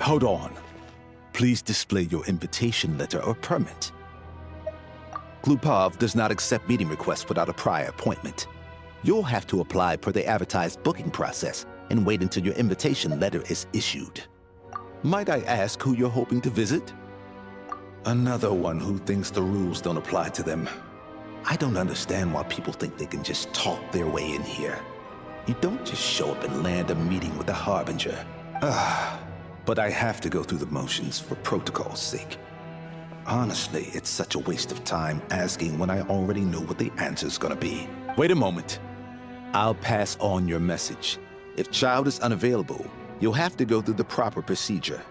Hold on. Please display your invitation letter or permit. Glupov does not accept meeting requests without a prior appointment. You'll have to apply per the advertised booking process and wait until your invitation letter is issued. Might I ask who you're hoping to visit? Another one who thinks the rules don't apply to them. I don't understand why people think they can just talk their way in here. You don't just show up and land a meeting with the Harbinger. But I have to go through the motions for protocol's sake. Honestly, it's such a waste of time asking when I already know what the answer's gonna be. Wait a moment. I'll pass on your message. If Child is unavailable, you'll have to go through the proper procedure.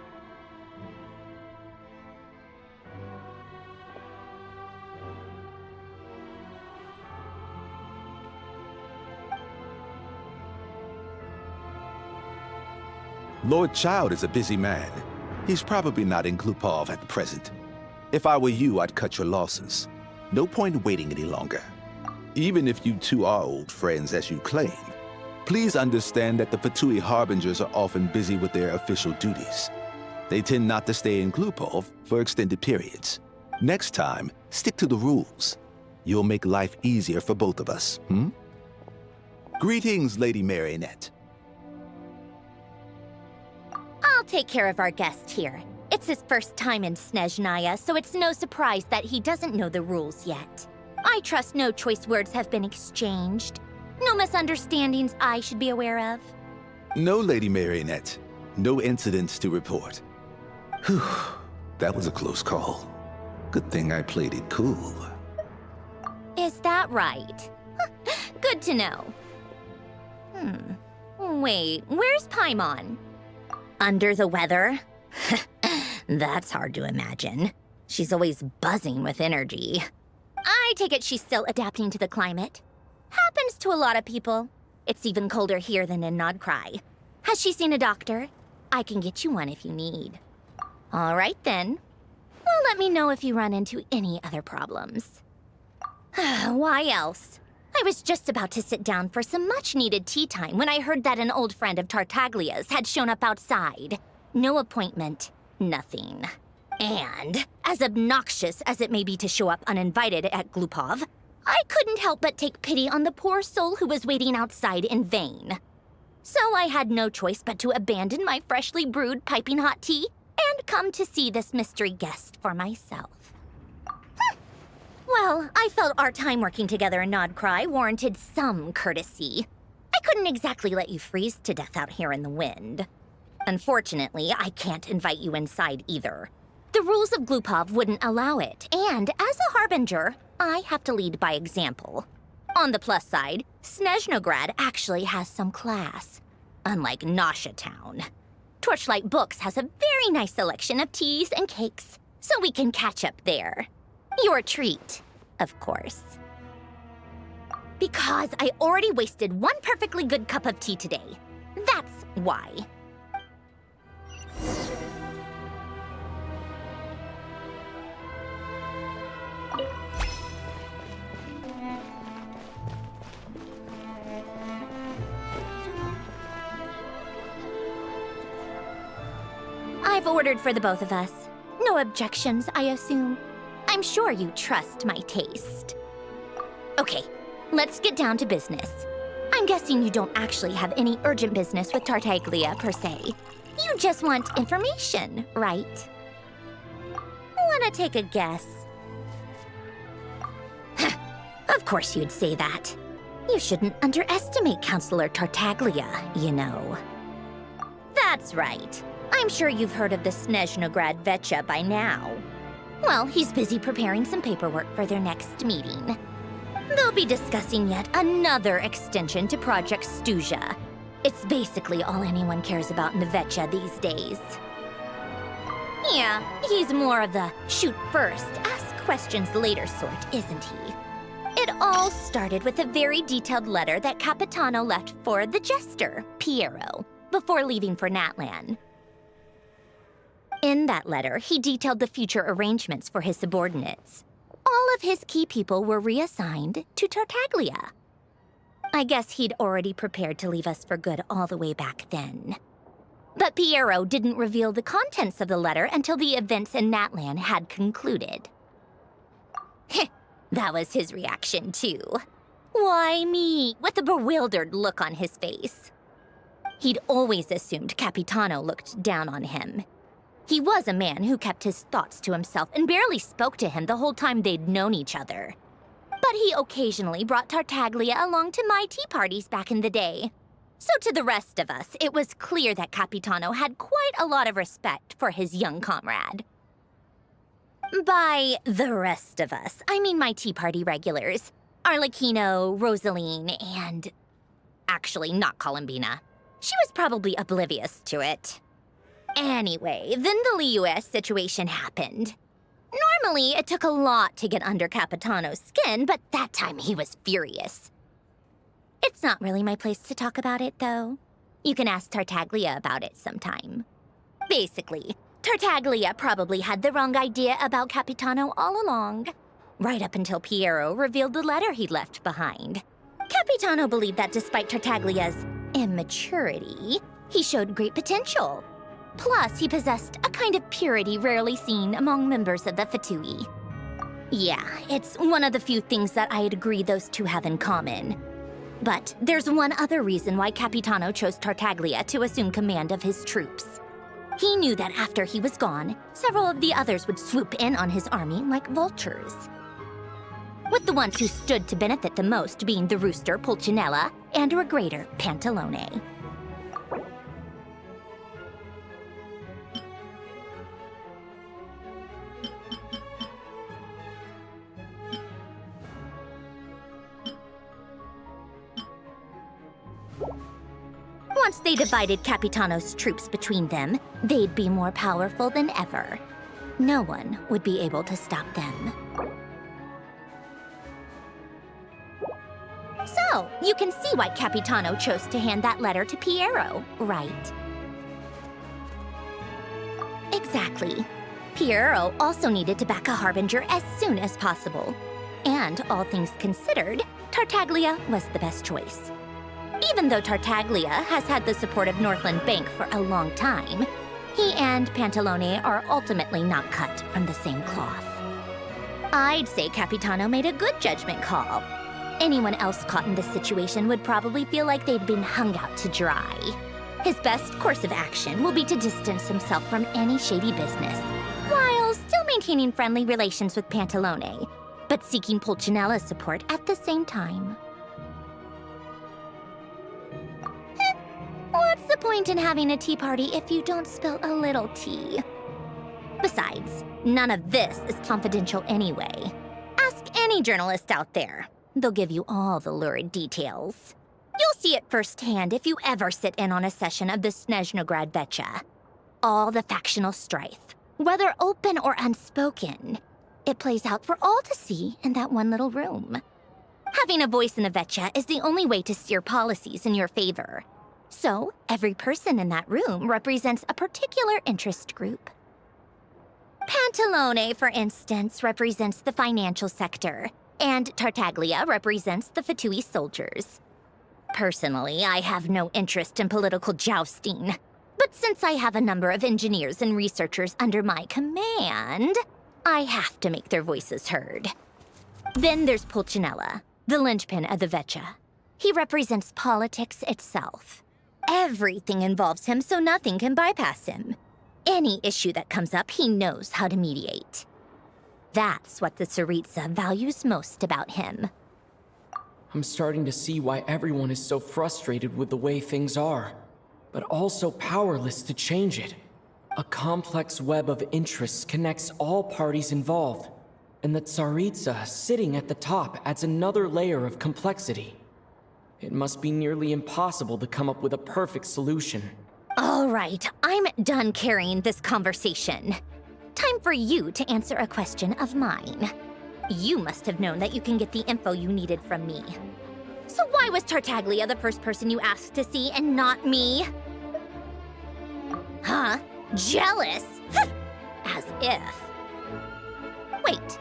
Lord Child is a busy man. He's probably not in Glupov at the present. If I were you, I'd cut your losses. No point in waiting any longer. Even if you two are old friends as you claim, please understand that the Fatui Harbingers are often busy with their official duties. They tend not to stay in Glupov for extended periods. Next time, stick to the rules. You'll make life easier for both of us, Greetings, Lady Marionette. I'll take care of our guest here. It's his first time in Snezhnaya, so it's no surprise that he doesn't know the rules yet. I trust no choice words have been exchanged. No misunderstandings I should be aware of. No, Lady Marionette. No incidents to report. Whew, that was a close call. Good thing I played it cool. Is that right? Good to know. Wait, where's Paimon? Under the weather? That's hard to imagine. She's always buzzing with energy. I take it she's still adapting to the climate. Happens to a lot of people. It's even colder here than in Nodcry. Has she seen a doctor? I can get you one if you need. All right then. Well, let me know if you run into any other problems. Why else? I was just about to sit down for some much-needed tea time when I heard that an old friend of Tartaglia's had shown up outside. No appointment, nothing. And, as obnoxious as it may be to show up uninvited at Glupov, I couldn't help but take pity on the poor soul who was waiting outside in vain. So I had no choice but to abandon my freshly brewed piping hot tea and come to see this mystery guest for myself. Well, I felt our time working together in Nodcry warranted some courtesy. I couldn't exactly let you freeze to death out here in the wind. Unfortunately, I can't invite you inside either. The rules of Glupov wouldn't allow it, and as a Harbinger, I have to lead by example. On the plus side, Snezhnograd actually has some class, unlike Nasha Town. Torchlight Books has a very nice selection of teas and cakes, so we can catch up there. Your treat, of course. Because I already wasted one perfectly good cup of tea today. That's why. I've ordered for the both of us. No objections, I assume. I'm sure you trust my taste. Okay, let's get down to business. I'm guessing you don't actually have any urgent business with Tartaglia, per se. You just want information, right? Wanna take a guess? Of course you'd say that. You shouldn't underestimate Counselor Tartaglia, you know. That's right. I'm sure you've heard of the Snezhnograd VII by now. Well, he's busy preparing some paperwork for their next meeting. They'll be discussing yet another extension to Project Stuja. It's basically all anyone cares about in the VII these days. Yeah, he's more of the shoot first, ask questions later sort, isn't he? It all started with a very detailed letter that Capitano left for the jester, Piero, before leaving for Natlan. In that letter, he detailed the future arrangements for his subordinates. All of his key people were reassigned to Tartaglia. I guess he'd already prepared to leave us for good all the way back then. But Piero didn't reveal the contents of the letter until the events in Natlan had concluded. That was his reaction, too. Why me? With a bewildered look on his face. He'd always assumed Capitano looked down on him. He was a man who kept his thoughts to himself and barely spoke to him the whole time they'd known each other. But he occasionally brought Tartaglia along to my tea parties back in the day. So to the rest of us, it was clear that Capitano had quite a lot of respect for his young comrade. By the rest of us, I mean my tea party regulars. Arlecchino, Rosaline, and... actually, not Columbina. She was probably oblivious to it. Anyway, then the Liu's situation happened. Normally, it took a lot to get under Capitano's skin, but that time he was furious. It's not really my place to talk about it, though. You can ask Tartaglia about it sometime. Basically, Tartaglia probably had the wrong idea about Capitano all along, right up until Piero revealed the letter he'd left behind. Capitano believed that despite Tartaglia's immaturity, he showed great potential. Plus, he possessed a kind of purity rarely seen among members of the Fatui. Yeah, it's one of the few things that I'd agree those two have in common. But there's one other reason why Capitano chose Tartaglia to assume command of his troops. He knew that after he was gone, several of the others would swoop in on his army like vultures. With the ones who stood to benefit the most being the rooster Pulcinella and regrator Pantalone. Once they divided Capitano's troops between them, they'd be more powerful than ever. No one would be able to stop them. So, you can see why Capitano chose to hand that letter to Piero, right? Exactly. Piero also needed to back a harbinger as soon as possible. And all things considered, Tartaglia was the best choice. Even though Tartaglia has had the support of Northland Bank for a long time, he and Pantalone are ultimately not cut from the same cloth. I'd say Capitano made a good judgment call. Anyone else caught in this situation would probably feel like they'd been hung out to dry. His best course of action will be to distance himself from any shady business, while still maintaining friendly relations with Pantalone, but seeking Pulcinella's support at the same time. What's the point in having a tea party if you don't spill a little tea? Besides, none of this is confidential anyway. Ask any journalist out there. They'll give you all the lurid details. You'll see it firsthand if you ever sit in on a session of the Snezhnograd Vecha. All the factional strife, whether open or unspoken, it plays out for all to see in that one little room. Having a voice in the Vecha is the only way to steer policies in your favor. So, every person in that room represents a particular interest group. Pantalone, for instance, represents the financial sector, and Tartaglia represents the Fatui soldiers. Personally, I have no interest in political jousting, but since I have a number of engineers and researchers under my command, I have to make their voices heard. Then there's Pulcinella, the linchpin of the Vecha. He represents politics itself. Everything involves him, so nothing can bypass him. Any issue that comes up, he knows how to mediate. That's what the Tsaritsa values most about him. I'm starting to see why everyone is so frustrated with the way things are, but also powerless to change it. A complex web of interests connects all parties involved, and the Tsaritsa sitting at the top adds another layer of complexity. It must be nearly impossible to come up with a perfect solution. All right, I'm done carrying this conversation. Time for you to answer a question of mine. You must have known that you can get the info you needed from me. So why was Tartaglia the first person you asked to see and not me? Huh? Jealous? As if. Wait.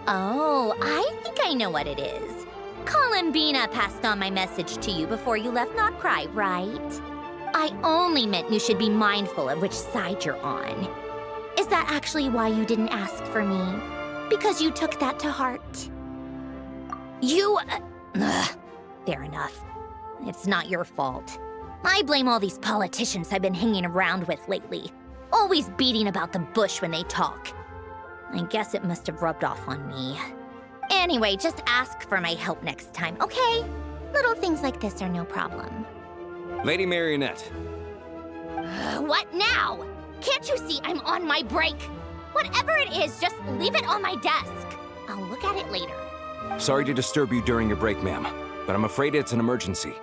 Oh, I think I know what it is. Columbina passed on my message to you before you left Not Cry, right? I only meant you should be mindful of which side you're on. Is that actually why you didn't ask for me? Because you took that to heart? Fair enough. It's not your fault. I blame all these politicians I've been hanging around with lately. Always beating about the bush when they talk. I guess it must have rubbed off on me. Anyway, just ask for my help next time, okay? Little things like this are no problem. Lady Marionette. What now? Can't you see I'm on my break? Whatever it is, just leave it on my desk. I'll look at it later. Sorry to disturb you during your break, ma'am, but I'm afraid it's an emergency.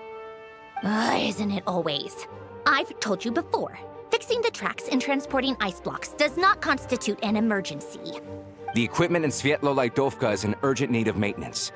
Isn't it always? I've told you before, fixing the tracks and transporting ice blocks does not constitute an emergency. The equipment in Svietlolaidovka is in urgent need of maintenance.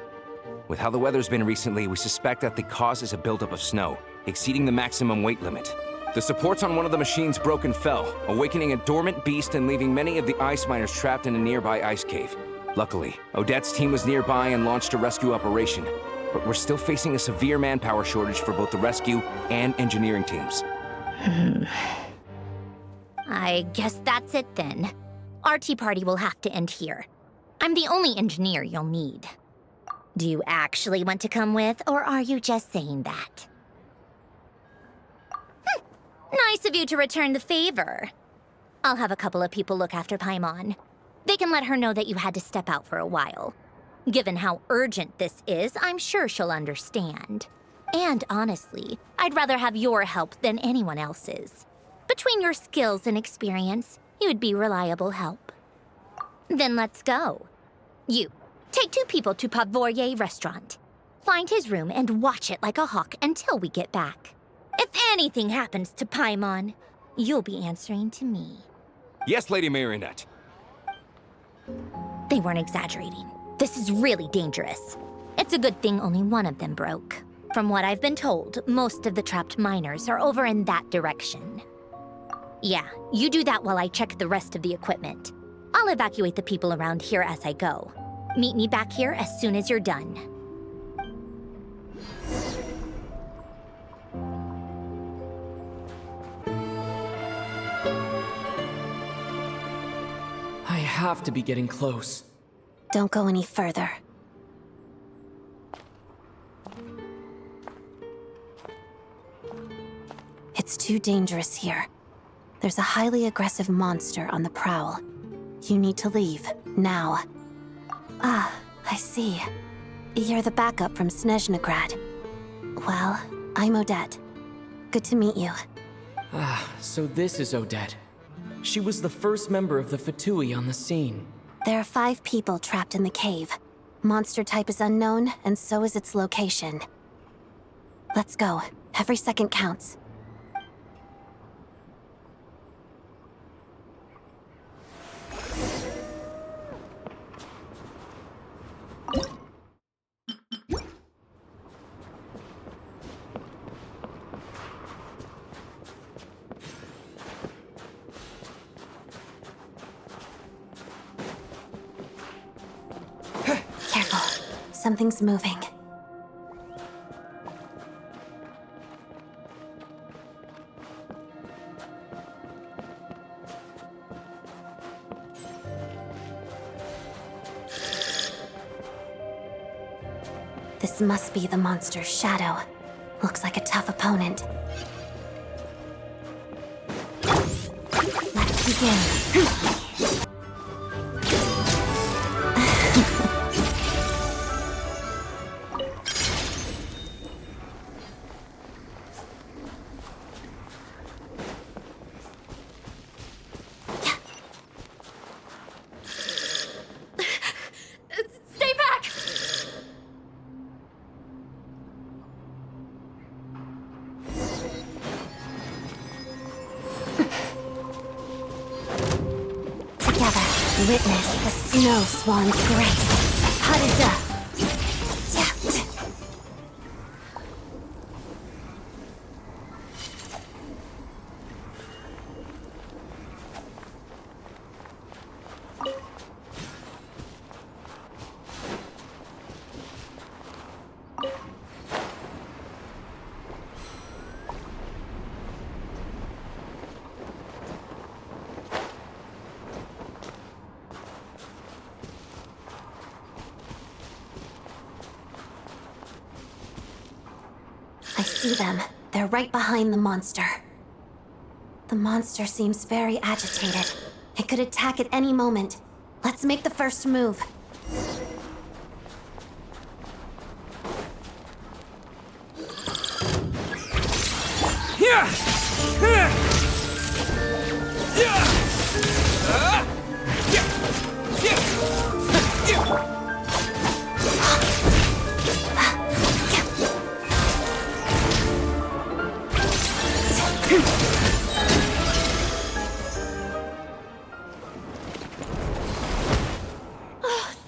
With how the weather's been recently, we suspect that the cause is a buildup of snow, exceeding the maximum weight limit. The supports on one of the machines broke and fell, awakening a dormant beast and leaving many of the ice miners trapped in a nearby ice cave. Luckily, Odette's team was nearby and launched a rescue operation, but we're still facing a severe manpower shortage for both the rescue and engineering teams. I guess that's it then. Our tea party will have to end here. I'm the only engineer you'll need. Do you actually want to come with, or are you just saying that? Nice of you to return the favor. I'll have a couple of people look after Paimon. They can let her know that you had to step out for a while. Given how urgent this is, I'm sure she'll understand. And honestly, I'd rather have your help than anyone else's. Between your skills and experience, you'd be reliable help. Then let's go. You, take 2 people to Pavoye restaurant. Find his room and watch it like a hawk until we get back. If anything happens to Paimon, you'll be answering to me. Yes, Lady Marionette. They weren't exaggerating. This is really dangerous. It's a good thing only one of them broke. From what I've been told, most of the trapped miners are over in that direction. Yeah, you do that while I check the rest of the equipment. I'll evacuate the people around here as I go. Meet me back here as soon as you're done. I have to be getting close. Don't go any further. It's too dangerous here. There's a highly aggressive monster on the prowl. You need to leave, now. Ah, I see. You're the backup from Snezhnograd. Well, I'm Odette. Good to meet you. Ah, so this is Odette. She was the first member of the Fatui on the scene. There are 5 people trapped in the cave. Monster type is unknown, and so is its location. Let's go. Every second counts. Careful. Something's moving. This must be the monster's shadow. Looks like a tough opponent. Let's begin. Stay back! Together, witness the snow swan's grace. Harida. I see them. They're right behind the monster. The monster seems very agitated. It could attack at any moment. Let's make the first move.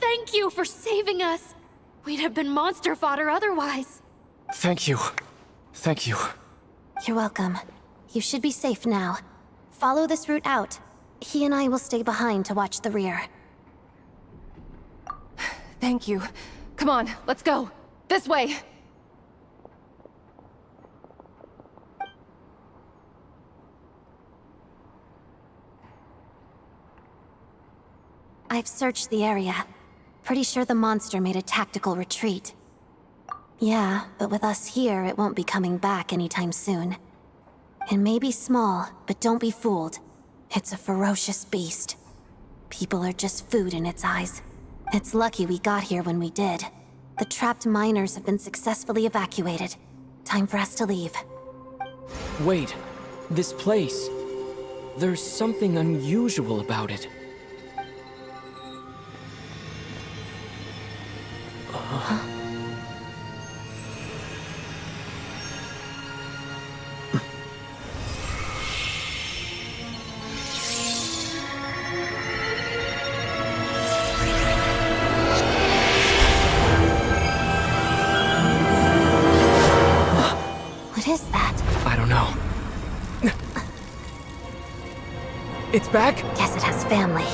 Thank you for saving us. We'd have been monster fodder otherwise. Thank you. Thank you. You're welcome. You should be safe now. Follow this route out. He and I will stay behind to watch the rear. Thank you. Come on, let's go. This way. I've searched the area. Pretty sure the monster made a tactical retreat. Yeah, but with us here, it won't be coming back anytime soon. It may be small, but don't be fooled. It's a ferocious beast. People are just food in its eyes. It's lucky we got here when we did. The trapped miners have been successfully evacuated. Time for us to leave. Wait, this place. There's something unusual about it. What is that? I don't know. It's back? Guess it has family.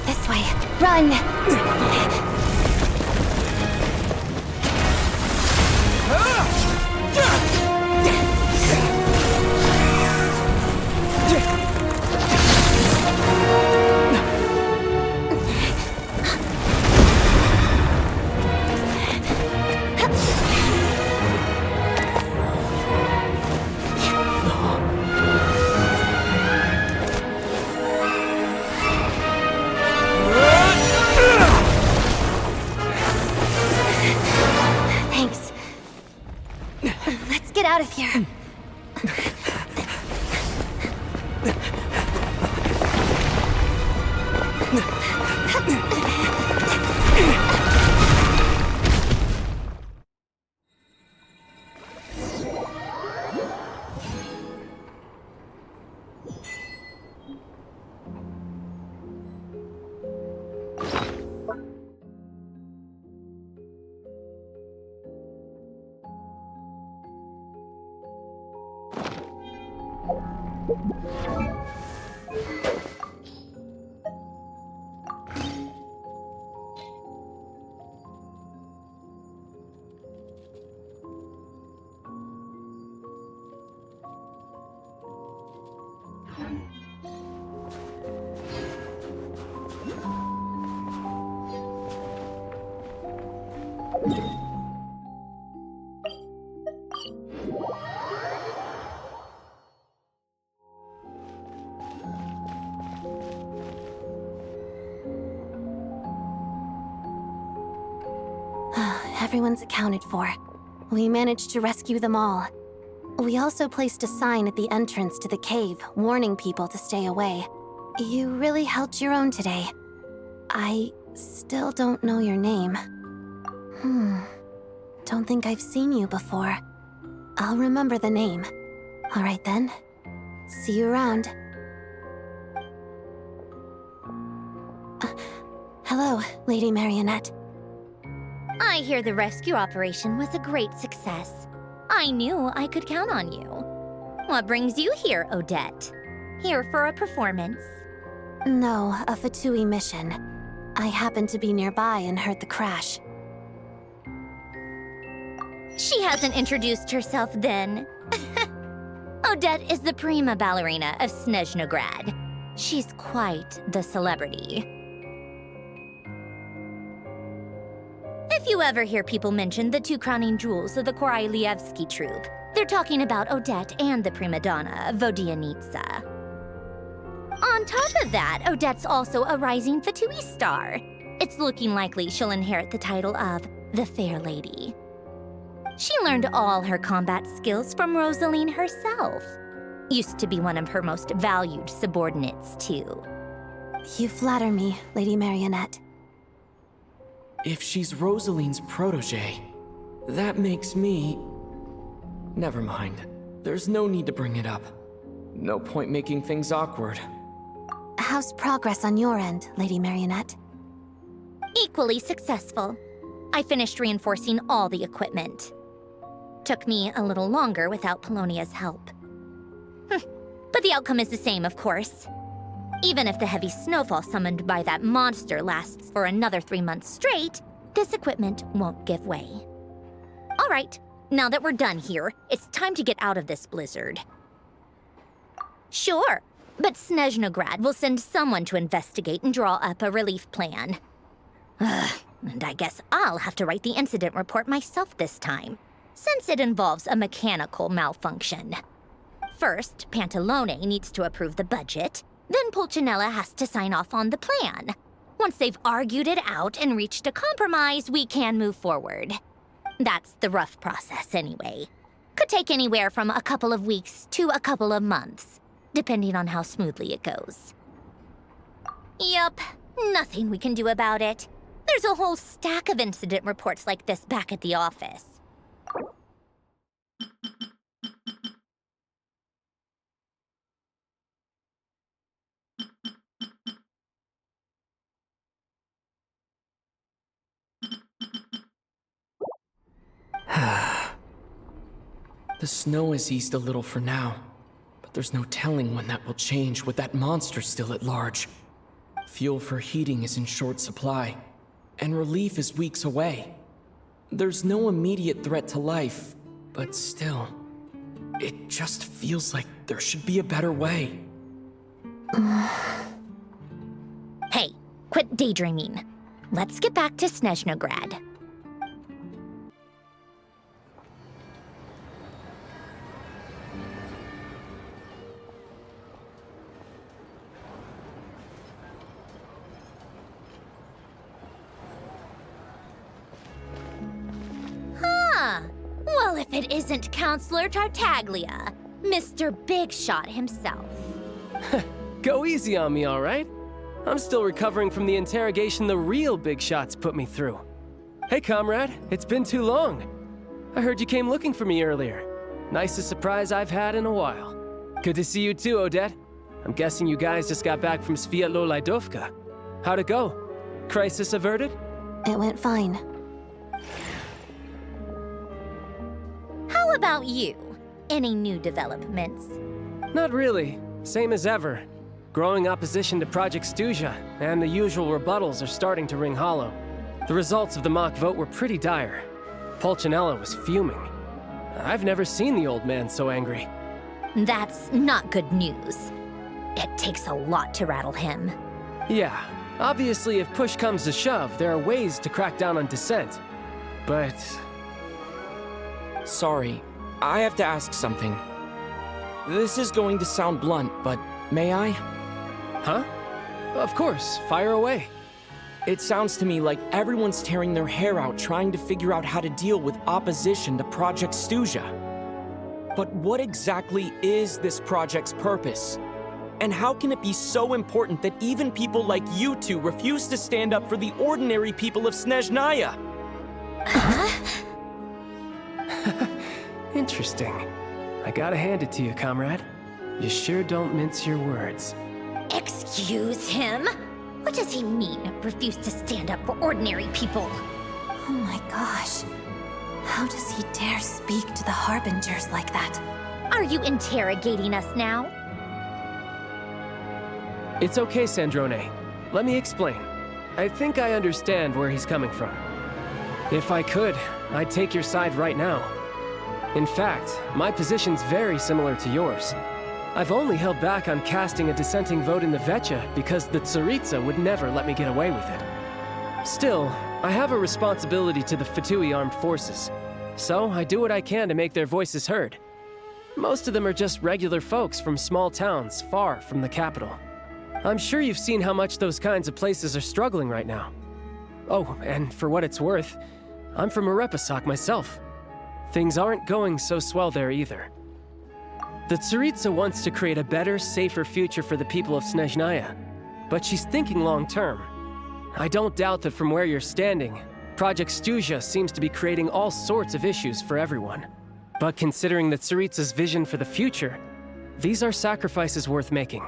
This way. Run! Thanks. Let's get out of here. Everyone's accounted for. We managed to rescue them all. We also placed a sign at the entrance to the cave, warning people to stay away. You really held your own today. I still don't know your name. Don't think I've seen you before. I'll remember the name. All right then. See you around. Hello, Lady Marionette. I hear the rescue operation was a great success. I knew I could count on you. What brings you here, Odette? Here for a performance? No, a Fatui mission. I happened to be nearby and heard the crash. She hasn't introduced herself then. Odette is the prima ballerina of Snezhnograd. She's quite the celebrity. If you ever hear people mention the two crowning jewels of the Korolievsky troupe, they're talking about Odette and the prima donna, Vodianitsa. On top of that, Odette's also a rising Fatui star. It's looking likely she'll inherit the title of the Fair Lady. She learned all her combat skills from Rosaline herself. Used to be one of her most valued subordinates, too. You flatter me, Lady Marionette. If she's Rosaline's protege, that makes me... Never mind. There's no need to bring it up. No point making things awkward. How's progress on your end, Lady Marionette? Equally successful. I finished reinforcing all the equipment. Took me a little longer without Polonia's help. But the outcome is the same, of course. Even if the heavy snowfall summoned by that monster lasts for another 3 months straight, this equipment won't give way. All right, now that we're done here, it's time to get out of this blizzard. Sure, but Snezhnograd will send someone to investigate and draw up a relief plan. And I guess I'll have to write the incident report myself this time, since it involves a mechanical malfunction. First, Pantalone needs to approve the budget, then Pulcinella has to sign off on the plan. Once they've argued it out and reached a compromise, we can move forward. That's the rough process anyway. Could take anywhere from a couple of weeks to a couple of months, depending on how smoothly it goes. Yup, nothing we can do about it. There's a whole stack of incident reports like this back at the office. The snow has eased a little for now, but there's no telling when that will change with that monster still at large. Fuel for heating is in short supply, and relief is weeks away. There's no immediate threat to life, but still, it just feels like there should be a better way. Hey, quit daydreaming. Let's get back to Snezhnograd. Well, if it isn't Counselor Tartaglia, Mr. Big Shot himself. Go easy on me, all right? I'm still recovering from the interrogation the real Big Shots put me through. Hey, comrade, it's been too long. I heard you came looking for me earlier. Nicest surprise I've had in a while. Good to see you too, Odette. I'm guessing you guys just got back from Sviatlo-Laidovka. How'd it go? Crisis averted? It went fine. How about you? Any new developments? Not really. Same as ever. Growing opposition to Project Stuzha, and the usual rebuttals are starting to ring hollow. The results of the mock vote were pretty dire. Pulcinella was fuming. I've never seen the old man so angry. That's not good news. It takes a lot to rattle him. Yeah, obviously if push comes to shove, there are ways to crack down on dissent. But... Sorry, I have to ask something. This is going to sound blunt, but may I? Huh? Of course, fire away. It sounds to me like everyone's tearing their hair out trying to figure out how to deal with opposition to Project Stuzha. But what exactly is this project's purpose? And how can it be so important that even people like you two refuse to stand up for the ordinary people of Snezhnaya? Interesting. I gotta hand it to you, comrade. You sure don't mince your words. Excuse him? What does he mean, refuse to stand up for ordinary people? Oh my gosh. How does he dare speak to the Harbingers like that? Are you interrogating us now? It's okay, Sandrone. Let me explain. I think I understand where he's coming from. If I could, I'd take your side right now. In fact, my position's very similar to yours. I've only held back on casting a dissenting vote in the VII because the Tsaritsa would never let me get away with it. Still, I have a responsibility to the Fatui armed forces, so I do what I can to make their voices heard. Most of them are just regular folks from small towns far from the capital. I'm sure you've seen how much those kinds of places are struggling right now. Oh, and for what it's worth, I'm from Arepasak myself. Things aren't going so swell there either. The Tsaritsa wants to create a better, safer future for the people of Snezhnaya, but she's thinking long-term. I don't doubt that from where you're standing, Project Stuzha seems to be creating all sorts of issues for everyone. But considering the Tsaritsa's vision for the future, these are sacrifices worth making.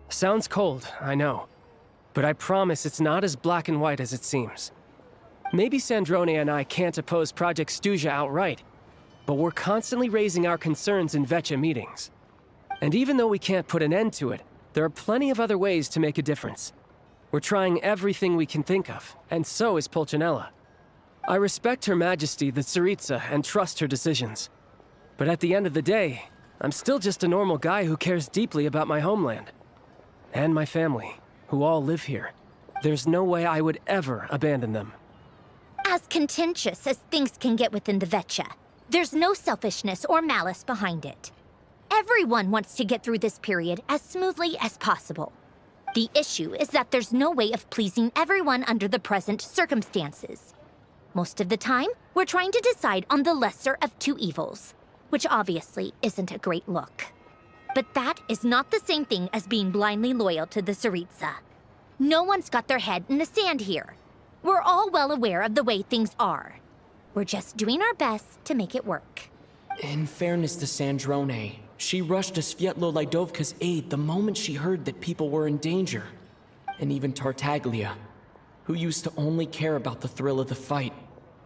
Sounds cold, I know, but I promise it's not as black and white as it seems. Maybe Sandrone and I can't oppose Project Stuzha outright, but we're constantly raising our concerns in VII meetings. And even though we can't put an end to it, there are plenty of other ways to make a difference. We're trying everything we can think of, and so is Pulcinella. I respect Her Majesty, the Tsaritsa, and trust her decisions. But at the end of the day, I'm still just a normal guy who cares deeply about my homeland. And my family, who all live here. There's no way I would ever abandon them. As contentious as things can get within the VII, there's no selfishness or malice behind it. Everyone wants to get through this period as smoothly as possible. The issue is that there's no way of pleasing everyone under the present circumstances. Most of the time, we're trying to decide on the lesser of two evils, which obviously isn't a great look. But that is not the same thing as being blindly loyal to the Tsaritsa. No one's got their head in the sand here. We're all well aware of the way things are. We're just doing our best to make it work. In fairness to Sandrone, she rushed to Svietlolaidovka's aid the moment she heard that people were in danger. And even Tartaglia, who used to only care about the thrill of the fight,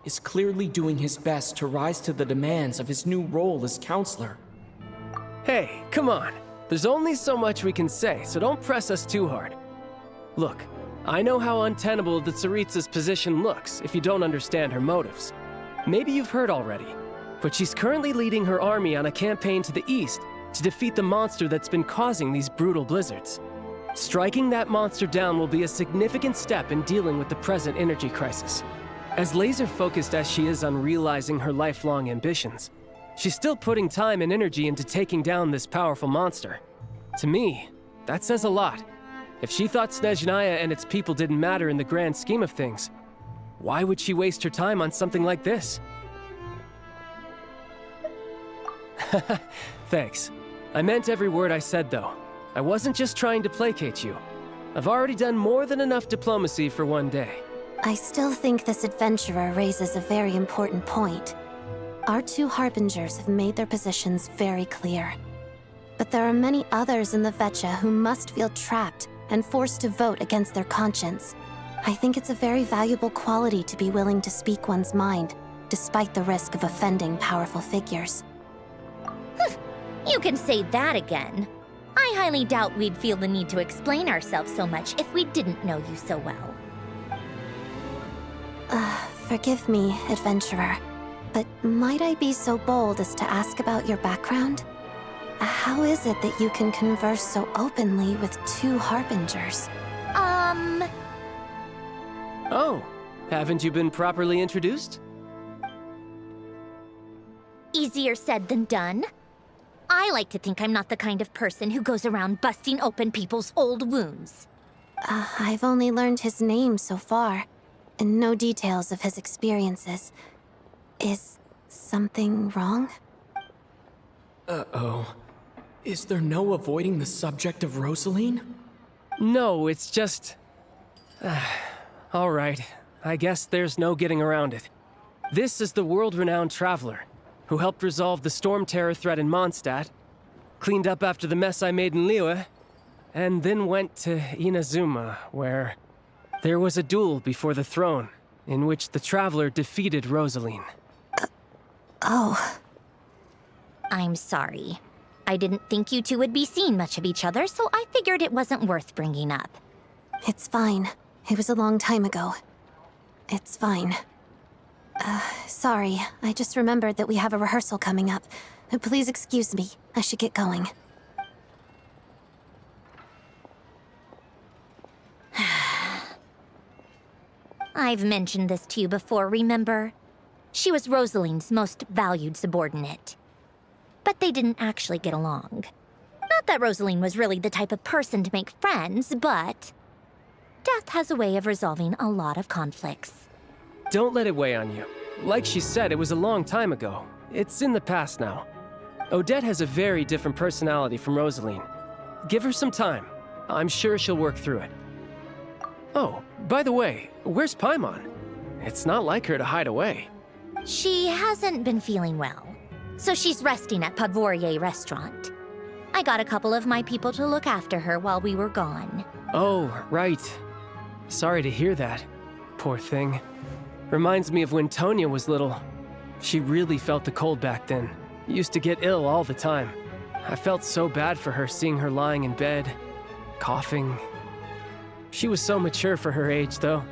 is clearly doing his best to rise to the demands of his new role as counselor. Hey, come on. There's only so much we can say, so don't press us too hard. Look, I know how untenable the Tsaritsa's position looks if you don't understand her motives. Maybe you've heard already, but she's currently leading her army on a campaign to the east to defeat the monster that's been causing these brutal blizzards. Striking that monster down will be a significant step in dealing with the present energy crisis. As laser-focused as she is on realizing her lifelong ambitions, she's still putting time and energy into taking down this powerful monster. To me, that says a lot. If she thought Snezhnaya and its people didn't matter in the grand scheme of things, why would she waste her time on something like this? Thanks. I meant every word I said, though. I wasn't just trying to placate you. I've already done more than enough diplomacy for one day. I still think this adventurer raises a very important point. Our two harbingers have made their positions very clear. But there are many others in the VII who must feel trapped and forced to vote against their conscience. I think it's a very valuable quality to be willing to speak one's mind, despite the risk of offending powerful figures. You can say that again. I highly doubt we'd feel the need to explain ourselves so much if we didn't know you so well. Forgive me, adventurer, but might I be so bold as to ask about your background? How is it that you can converse so openly with two harbingers? Oh, haven't you been properly introduced? Easier said than done. I like to think I'm not the kind of person who goes around busting open people's old wounds. I've only learned his name so far, and no details of his experiences. Is something wrong? Uh-oh. Is there no avoiding the subject of Rosaline? No, it's just... all right, I guess there's no getting around it. This is the world-renowned traveler, who helped resolve the storm terror threat in Mondstadt, cleaned up after the mess I made in Liyue, and then went to Inazuma, where there was a duel before the throne, in which the traveler defeated Rosaline. Oh. I'm sorry. I didn't think you two would be seeing much of each other, so I figured it wasn't worth bringing up. It's fine. It was a long time ago. It's fine. Sorry. I just remembered that we have a rehearsal coming up. Please excuse me. I should get going. I've mentioned this to you before, remember? She was Rosaline's most valued subordinate. But they didn't actually get along. Not that Rosaline was really the type of person to make friends, but death has a way of resolving a lot of conflicts. Don't let it weigh on you. Like she said, it was a long time ago. It's in the past now. Odette has a very different personality from Rosaline. Give her some time. I'm sure she'll work through it. Oh, by the way, where's Paimon? It's not like her to hide away. She hasn't been feeling well, so she's resting at Podvorier restaurant. I got a couple of my people to look after her while we were gone. Oh, right. Sorry to hear that. Poor thing. Reminds me of when Tonya was little. She really felt the cold back then. Used to get ill all the time. I felt so bad for her seeing her lying in bed, coughing. She was so mature for her age, though.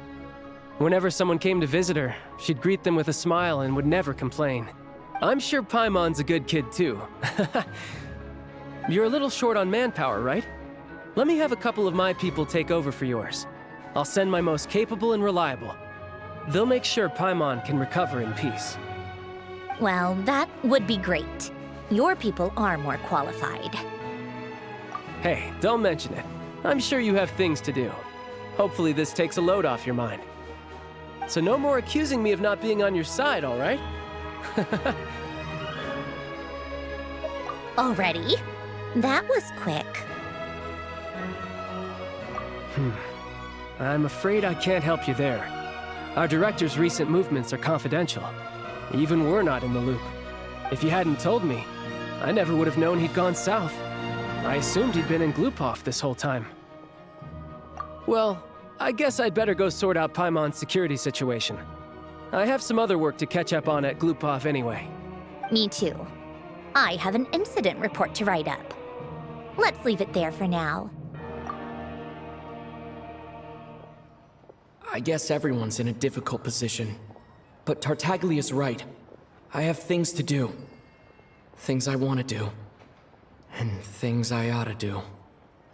Whenever someone came to visit her, she'd greet them with a smile and would never complain. I'm sure Paimon's a good kid, too. You're a little short on manpower, right? Let me have a couple of my people take over for yours. I'll send my most capable and reliable. They'll make sure Paimon can recover in peace. Well, that would be great. Your people are more qualified. Hey, don't mention it. I'm sure you have things to do. Hopefully this takes a load off your mind. So no more accusing me of not being on your side, all right? Already? That was quick. I'm afraid I can't help you there. Our director's recent movements are confidential. Even we're not in the loop. If you hadn't told me, I never would have known he'd gone south. I assumed he'd been in Glupov this whole time. Well, I guess I'd better go sort out Paimon's security situation. I have some other work to catch up on at Glupov anyway. Me too. I have an incident report to write up. Let's leave it there for now. I guess everyone's in a difficult position. But Tartaglia's right. I have things to do. Things I want to do. And things I ought to do.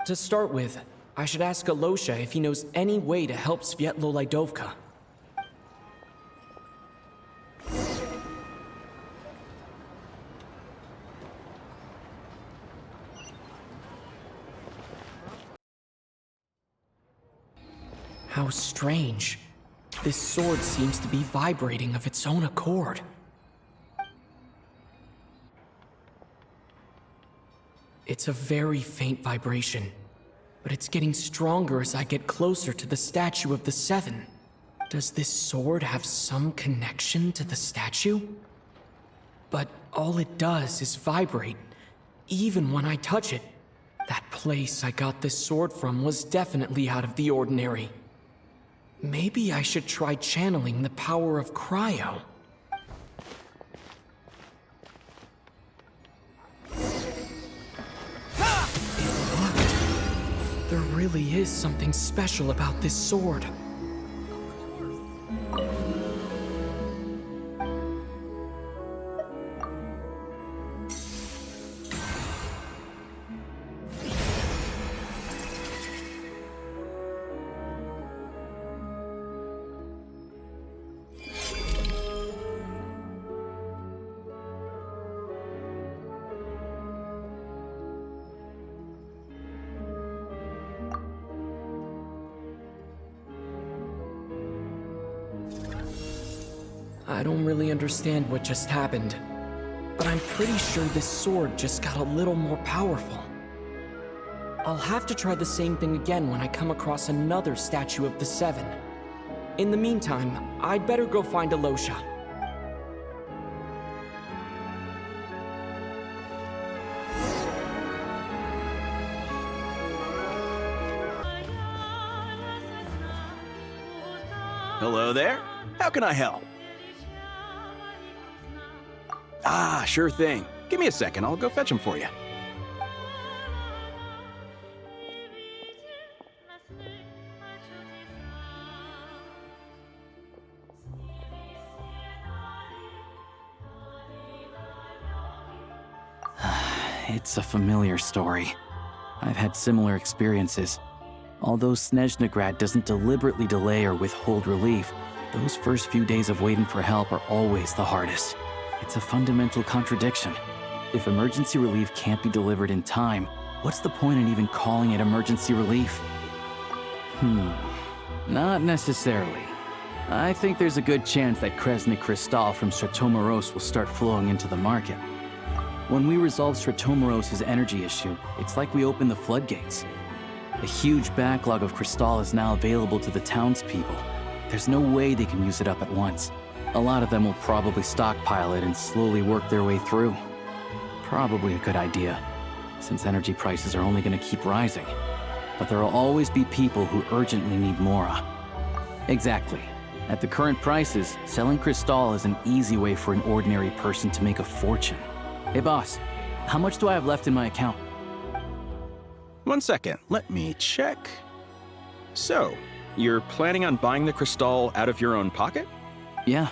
To start with, I should ask Alosha if he knows any way to help Svietlolaidovka. How strange. This sword seems to be vibrating of its own accord. It's a very faint vibration, but it's getting stronger as I get closer to the statue of the Seven. Does this sword have some connection to the statue? But all it does is vibrate, even when I touch it. That place I got this sword from was definitely out of the ordinary. Maybe I should try channeling the power of cryo. It worked. There really is something special about this sword. I don't really understand what just happened, but I'm pretty sure this sword just got a little more powerful. I'll have to try the same thing again when I come across another statue of the Seven. In the meantime, I'd better go find Alosha. Hello there. How can I help? Ah, sure thing. Give me a second, I'll go fetch him for you. It's a familiar story. I've had similar experiences. Although Snezhnograd doesn't deliberately delay or withhold relief, those first few days of waiting for help are always the hardest. It's a fundamental contradiction. If emergency relief can't be delivered in time, what's the point in even calling it emergency relief? Not necessarily. I think there's a good chance that Kresny Crystal from Stratomeros will start flowing into the market. When we resolve Stratomeros' energy issue, it's like we open the floodgates. A huge backlog of Crystal is now available to the townspeople. There's no way they can use it up at once. A lot of them will probably stockpile it and slowly work their way through. Probably a good idea, since energy prices are only going to keep rising. But there will always be people who urgently need Mora. Exactly. At the current prices, selling Crystal is an easy way for an ordinary person to make a fortune. Hey boss, how much do I have left in my account? 1 second, let me check. So, you're planning on buying the Crystal out of your own pocket? Yeah.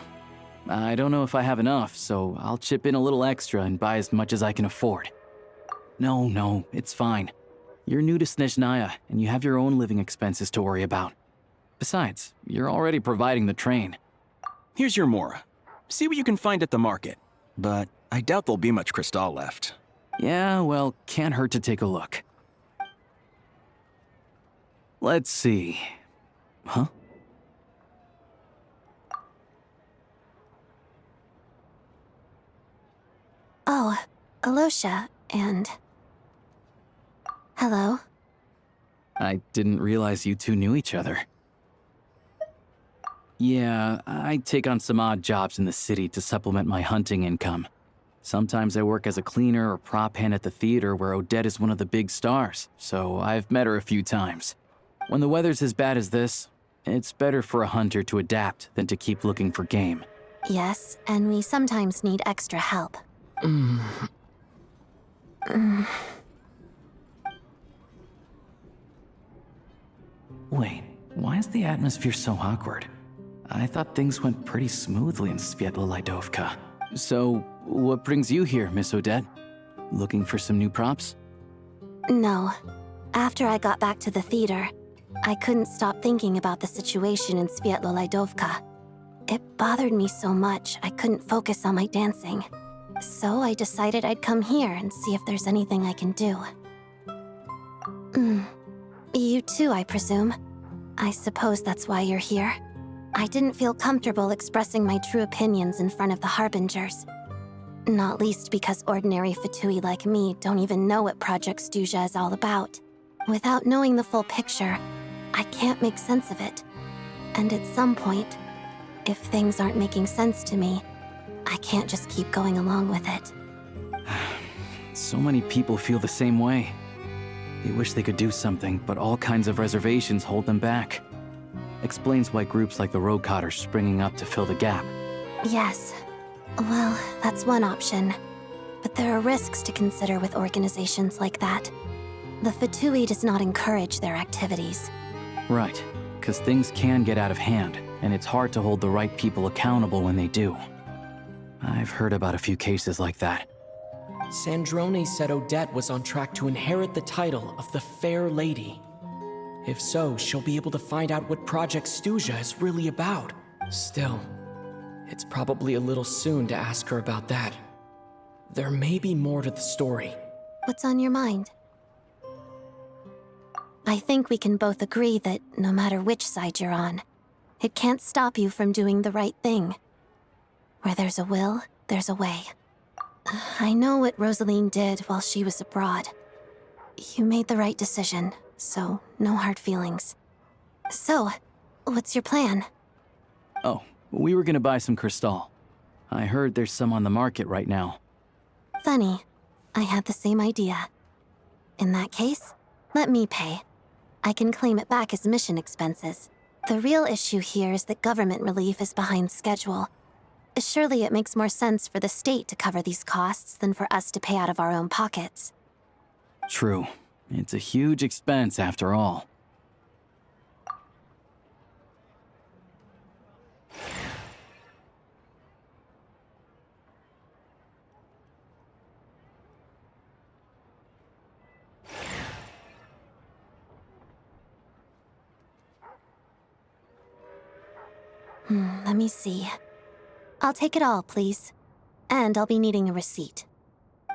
I don't know if I have enough, so I'll chip in a little extra and buy as much as I can afford. No, it's fine. You're new to Snezhnaya, and you have your own living expenses to worry about. Besides, you're already providing the train. Here's your Mora. See what you can find at the market. But I doubt there'll be much Crystal left. Yeah, well, can't hurt to take a look. Let's see. Huh? Oh, Alosha, and... Hello? I didn't realize you two knew each other. Yeah, I take on some odd jobs in the city to supplement my hunting income. Sometimes I work as a cleaner or prop hand at the theater where Odette is one of the big stars, so I've met her a few times. When the weather's as bad as this, it's better for a hunter to adapt than to keep looking for game. Yes, and we sometimes need extra help. Wait, why is the atmosphere so awkward? I thought things went pretty smoothly in Svietlolaidovka. So, what brings you here, Miss Odette? Looking for some new props? No. After I got back to the theater, I couldn't stop thinking about the situation in Svietlolaidovka. It bothered me so much, I couldn't focus on my dancing. So I decided I'd come here and see if there's anything I can do. You too, I presume. I suppose that's why you're here. I didn't feel comfortable expressing my true opinions in front of the Harbingers. Not least because ordinary Fatui like me don't even know what Project Stuzha is all about. Without knowing the full picture, I can't make sense of it. And at some point, if things aren't making sense to me, I can't just keep going along with it. So many people feel the same way. They wish they could do something, but all kinds of reservations hold them back. Explains why groups like the Road are springing up to fill the gap. Yes. Well, that's one option. But there are risks to consider with organizations like that. The Fatui does not encourage their activities. Right, because things can get out of hand, and it's hard to hold the right people accountable when they do. I've heard about a few cases like that. Sandrone said Odette was on track to inherit the title of the Fair Lady. If so, she'll be able to find out what Project Stuzha is really about. Still, it's probably a little soon to ask her about that. There may be more to the story. What's on your mind? I think we can both agree that no matter which side you're on, it can't stop you from doing the right thing. Where there's a will, there's a way. I know what Rosaline did while she was abroad. You made the right decision, so no hard feelings. So, what's your plan? Oh, we were gonna buy some Crystal. I heard there's some on the market right now. Funny. I had the same idea. In that case, let me pay. I can claim it back as mission expenses. The real issue here is that government relief is behind schedule. Surely it makes more sense for the state to cover these costs than for us to pay out of our own pockets. True. It's a huge expense after all. Let me see. I'll take it all, please. And I'll be needing a receipt.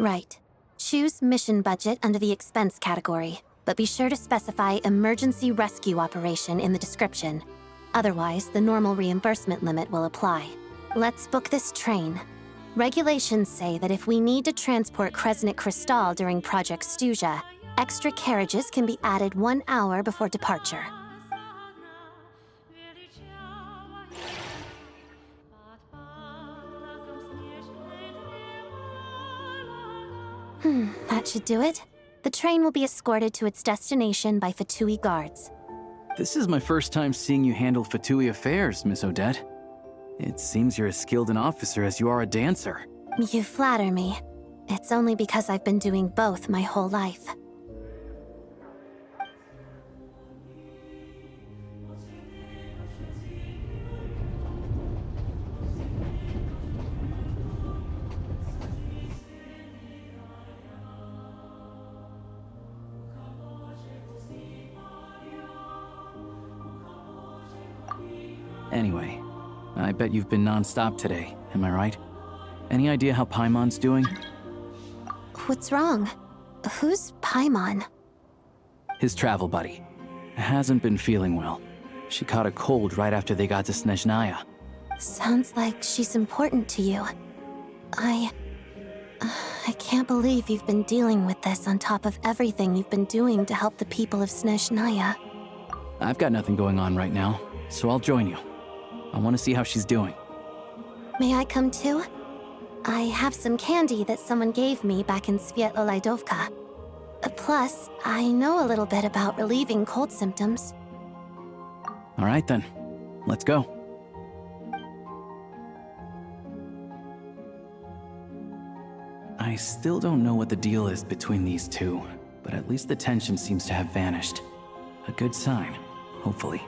Right. Choose mission budget under the expense category, but be sure to specify emergency rescue operation in the description. Otherwise, the normal reimbursement limit will apply. Let's book this train. Regulations say that if we need to transport Kresnik Crystal during Project Stuja, extra carriages can be added 1 hour before departure. That should do it. The train will be escorted to its destination by Fatui guards. This is my first time seeing you handle Fatui affairs, Miss Odette. It seems you're as skilled an officer as you are a dancer. You flatter me. It's only because I've been doing both my whole life. Anyway, I bet you've been non-stop today, am I right? Any idea how Paimon's doing? What's wrong? Who's Paimon? His travel buddy. Hasn't been feeling well. She caught a cold right after they got to Snezhnaya. Sounds like she's important to you. I can't believe you've been dealing with this on top of everything you've been doing to help the people of Snezhnaya. I've got nothing going on right now, so I'll join you. I want to see how she's doing. May I come too? I have some candy that someone gave me back in Svietlolaidovka. Plus, I know a little bit about relieving cold symptoms. All right then, let's go. I still don't know what the deal is between these two, but at least the tension seems to have vanished. A good sign, hopefully.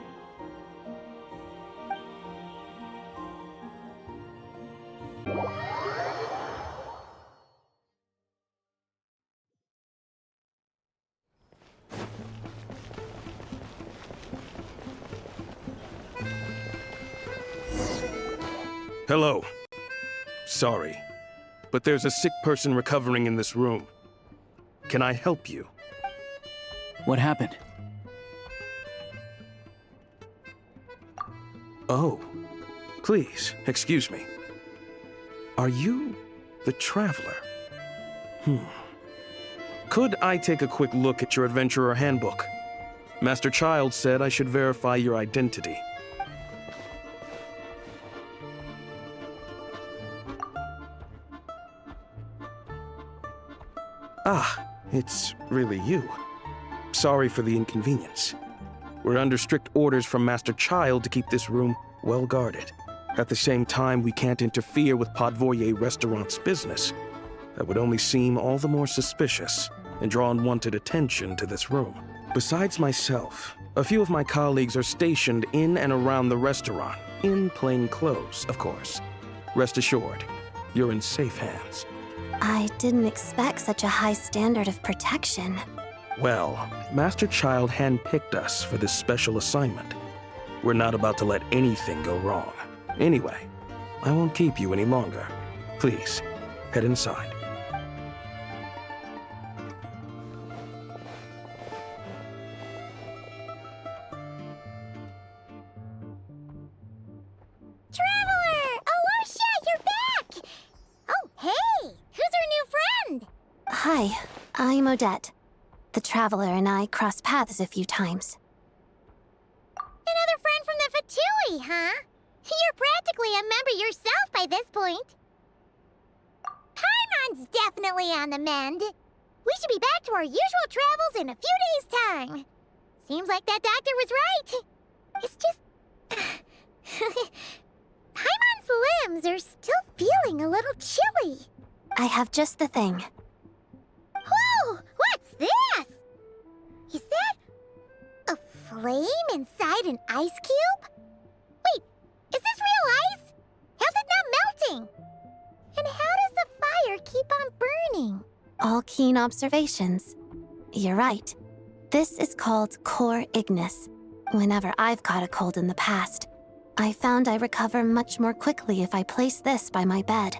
Hello. Sorry, but there's a sick person recovering in this room. Can I help you? What happened? Oh, please, excuse me. Are you the Traveler? Could I take a quick look at your Adventurer Handbook? Master Child said I should verify your identity. Ah, it's really you. Sorry for the inconvenience. We're under strict orders from Master Child to keep this room well guarded. At the same time, we can't interfere with Podvoye Restaurant's business. That would only seem all the more suspicious and draw unwanted attention to this room. Besides myself, a few of my colleagues are stationed in and around the restaurant, in plain clothes, of course. Rest assured, you're in safe hands. I didn't expect such a high standard of protection. Well, Master Child handpicked us for this special assignment. We're not about to let anything go wrong. Anyway, I won't keep you any longer. Please, head inside. Traveler! Alosha, you're back! Oh, hey! Who's our new friend? Hi, I'm Odette. The Traveler and I crossed paths a few times. Another friend from the Fatui, huh? You're practically a member yourself by this point. Paimon's definitely on the mend. We should be back to our usual travels in a few days' time. Seems like that doctor was right. It's just... Paimon's limbs are still feeling a little chilly. I have just the thing. Whoa! What's this? Is that a flame inside an ice cube? Wait, is this real ice? How's it not melting? And how does the fire keep on burning? All keen observations. You're right. This is called core ignis. Whenever I've caught a cold in the past, I found I recover much more quickly if I place this by my bed.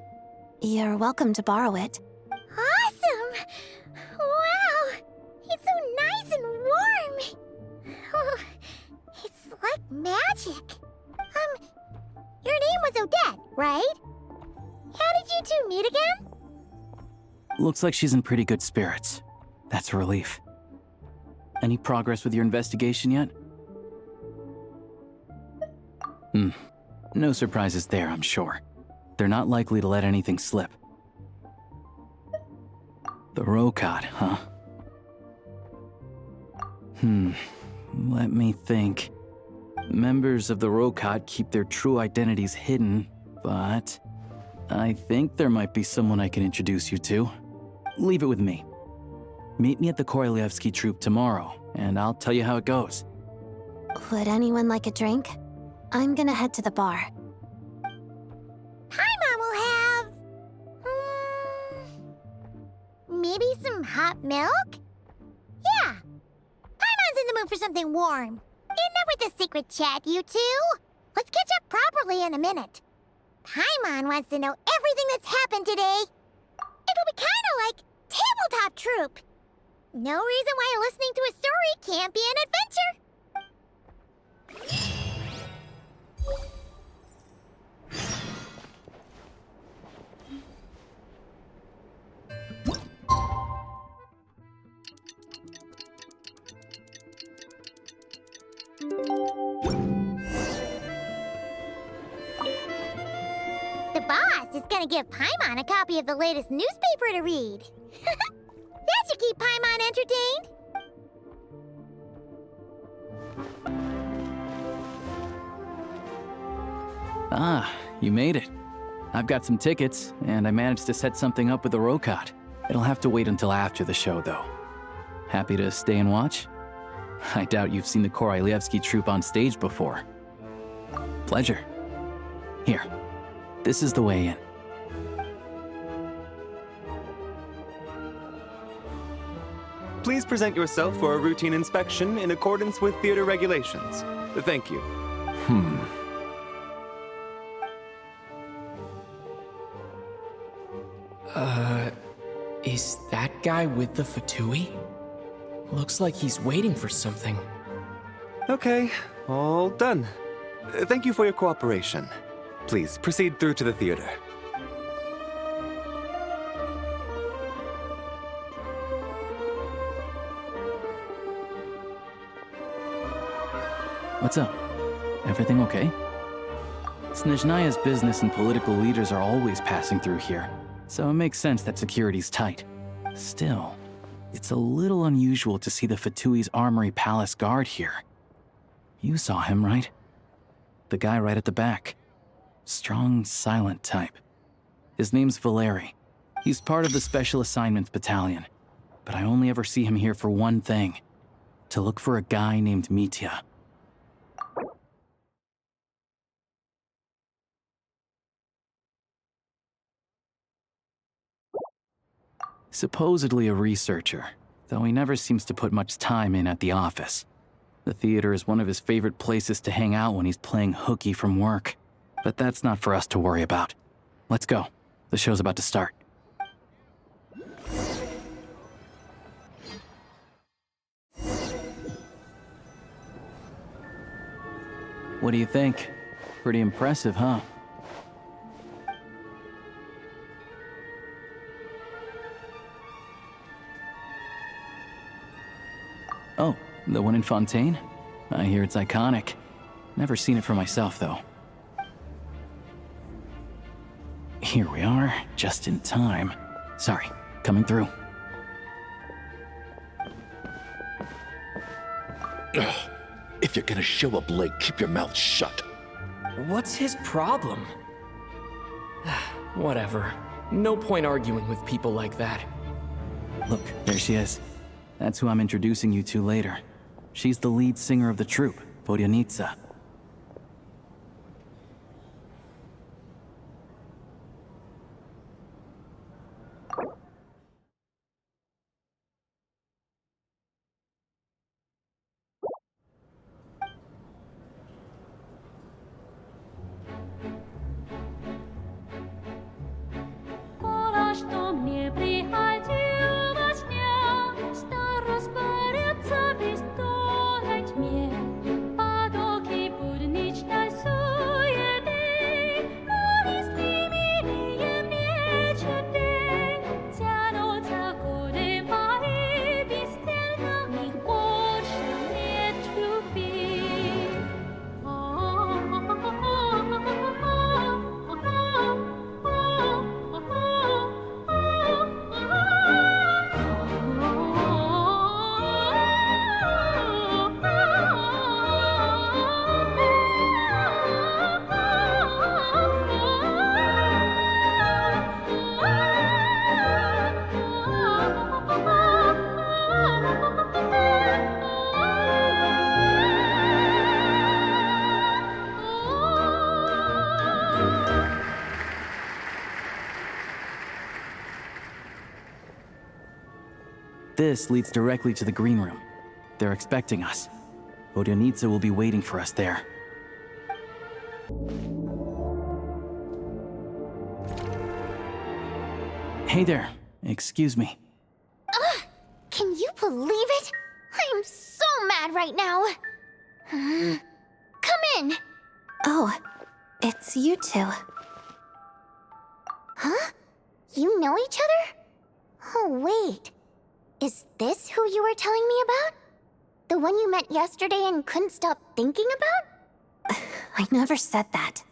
You're welcome to borrow it. Awesome! Wow! It's so nice and warm! Oh, it's like magic. Your name was Odette, right? How did you two meet again? Looks like she's in pretty good spirits. That's a relief. Any progress with your investigation yet? No surprises there, I'm sure. They're not likely to let anything slip. The Rokad, huh? Let me think. Members of the Rokad keep their true identities hidden, but I think there might be someone I can introduce you to. Leave it with me. Meet me at the Korolyevsky Troop tomorrow, and I'll tell you how it goes. Would anyone like a drink? I'm gonna head to the bar. Paimon will have... maybe some hot milk? Yeah. Paimon's in the mood for something warm. Enough with the secret chat, you two. Let's catch up properly in a minute. Paimon wants to know everything that's happened today. It'll be kinda like tabletop troop. No reason why listening to a story can't be an adventure. The boss is gonna give Paimon a copy of the latest newspaper to read. That should keep Paimon entertained. Ah, you made it. I've got some tickets, and I managed to set something up with the Rokad. It'll have to wait until after the show, though. Happy to stay and watch? I doubt you've seen the Korolyevsky Troop on stage before. Pleasure. Here, this is the way in. Please present yourself for a routine inspection in accordance with theater regulations. Thank you. Is that guy with the Fatui? Looks like he's waiting for something. Okay, all done. Thank you for your cooperation. Please proceed through to the theater. What's up? Everything okay? Snezhnaya's business and political leaders are always passing through here, so it makes sense that security's tight. Still, it's a little unusual to see the Fatui's Armory Palace guard here. You saw him, right? The guy right at the back. Strong, silent type. His name's Valeri. He's part of the Special Assignments Battalion, but I only ever see him here for one thing: to look for a guy named Mitya. Supposedly a researcher, though he never seems to put much time in at the office. The theater is one of his favorite places to hang out when he's playing hooky from work. But that's not for us to worry about. Let's go. The show's about to start. What do you think? Pretty impressive, huh? Oh, the one in Fontaine? I hear it's iconic. Never seen it for myself, though. Here we are, just in time. Sorry, coming through. Ugh. If you're gonna show up late, keep your mouth shut. What's his problem? Whatever. No point arguing with people like that. Look, there she is. That's who I'm introducing you to later. She's the lead singer of the troupe, Podyanitsa. this leads directly to the green room. They're expecting us. Vodionitsa will be waiting for us there. Hey there. Excuse me. Ugh! Can you believe it? I am so mad right now. Come in. Oh, it's you two. Huh? You know each other? Oh, wait. Is this who you were telling me about? The one you met yesterday and couldn't stop thinking about? I never said that.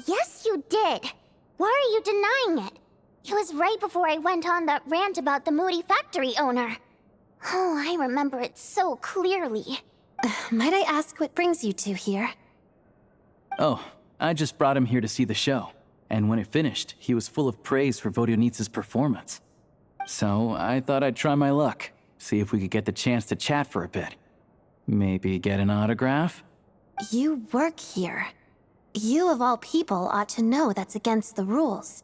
Yes, you did. Why are you denying it? It was right before I went on that rant about the moody factory owner. Oh, I remember it so clearly. Might I ask what brings you two here? Oh, I just brought him here to see the show. And when it finished, he was full of praise for Vodionitsa's performance. So I thought I'd try my luck, see if we could get the chance to chat for a bit. Maybe get an autograph? You work here. You of all people ought to know that's against the rules.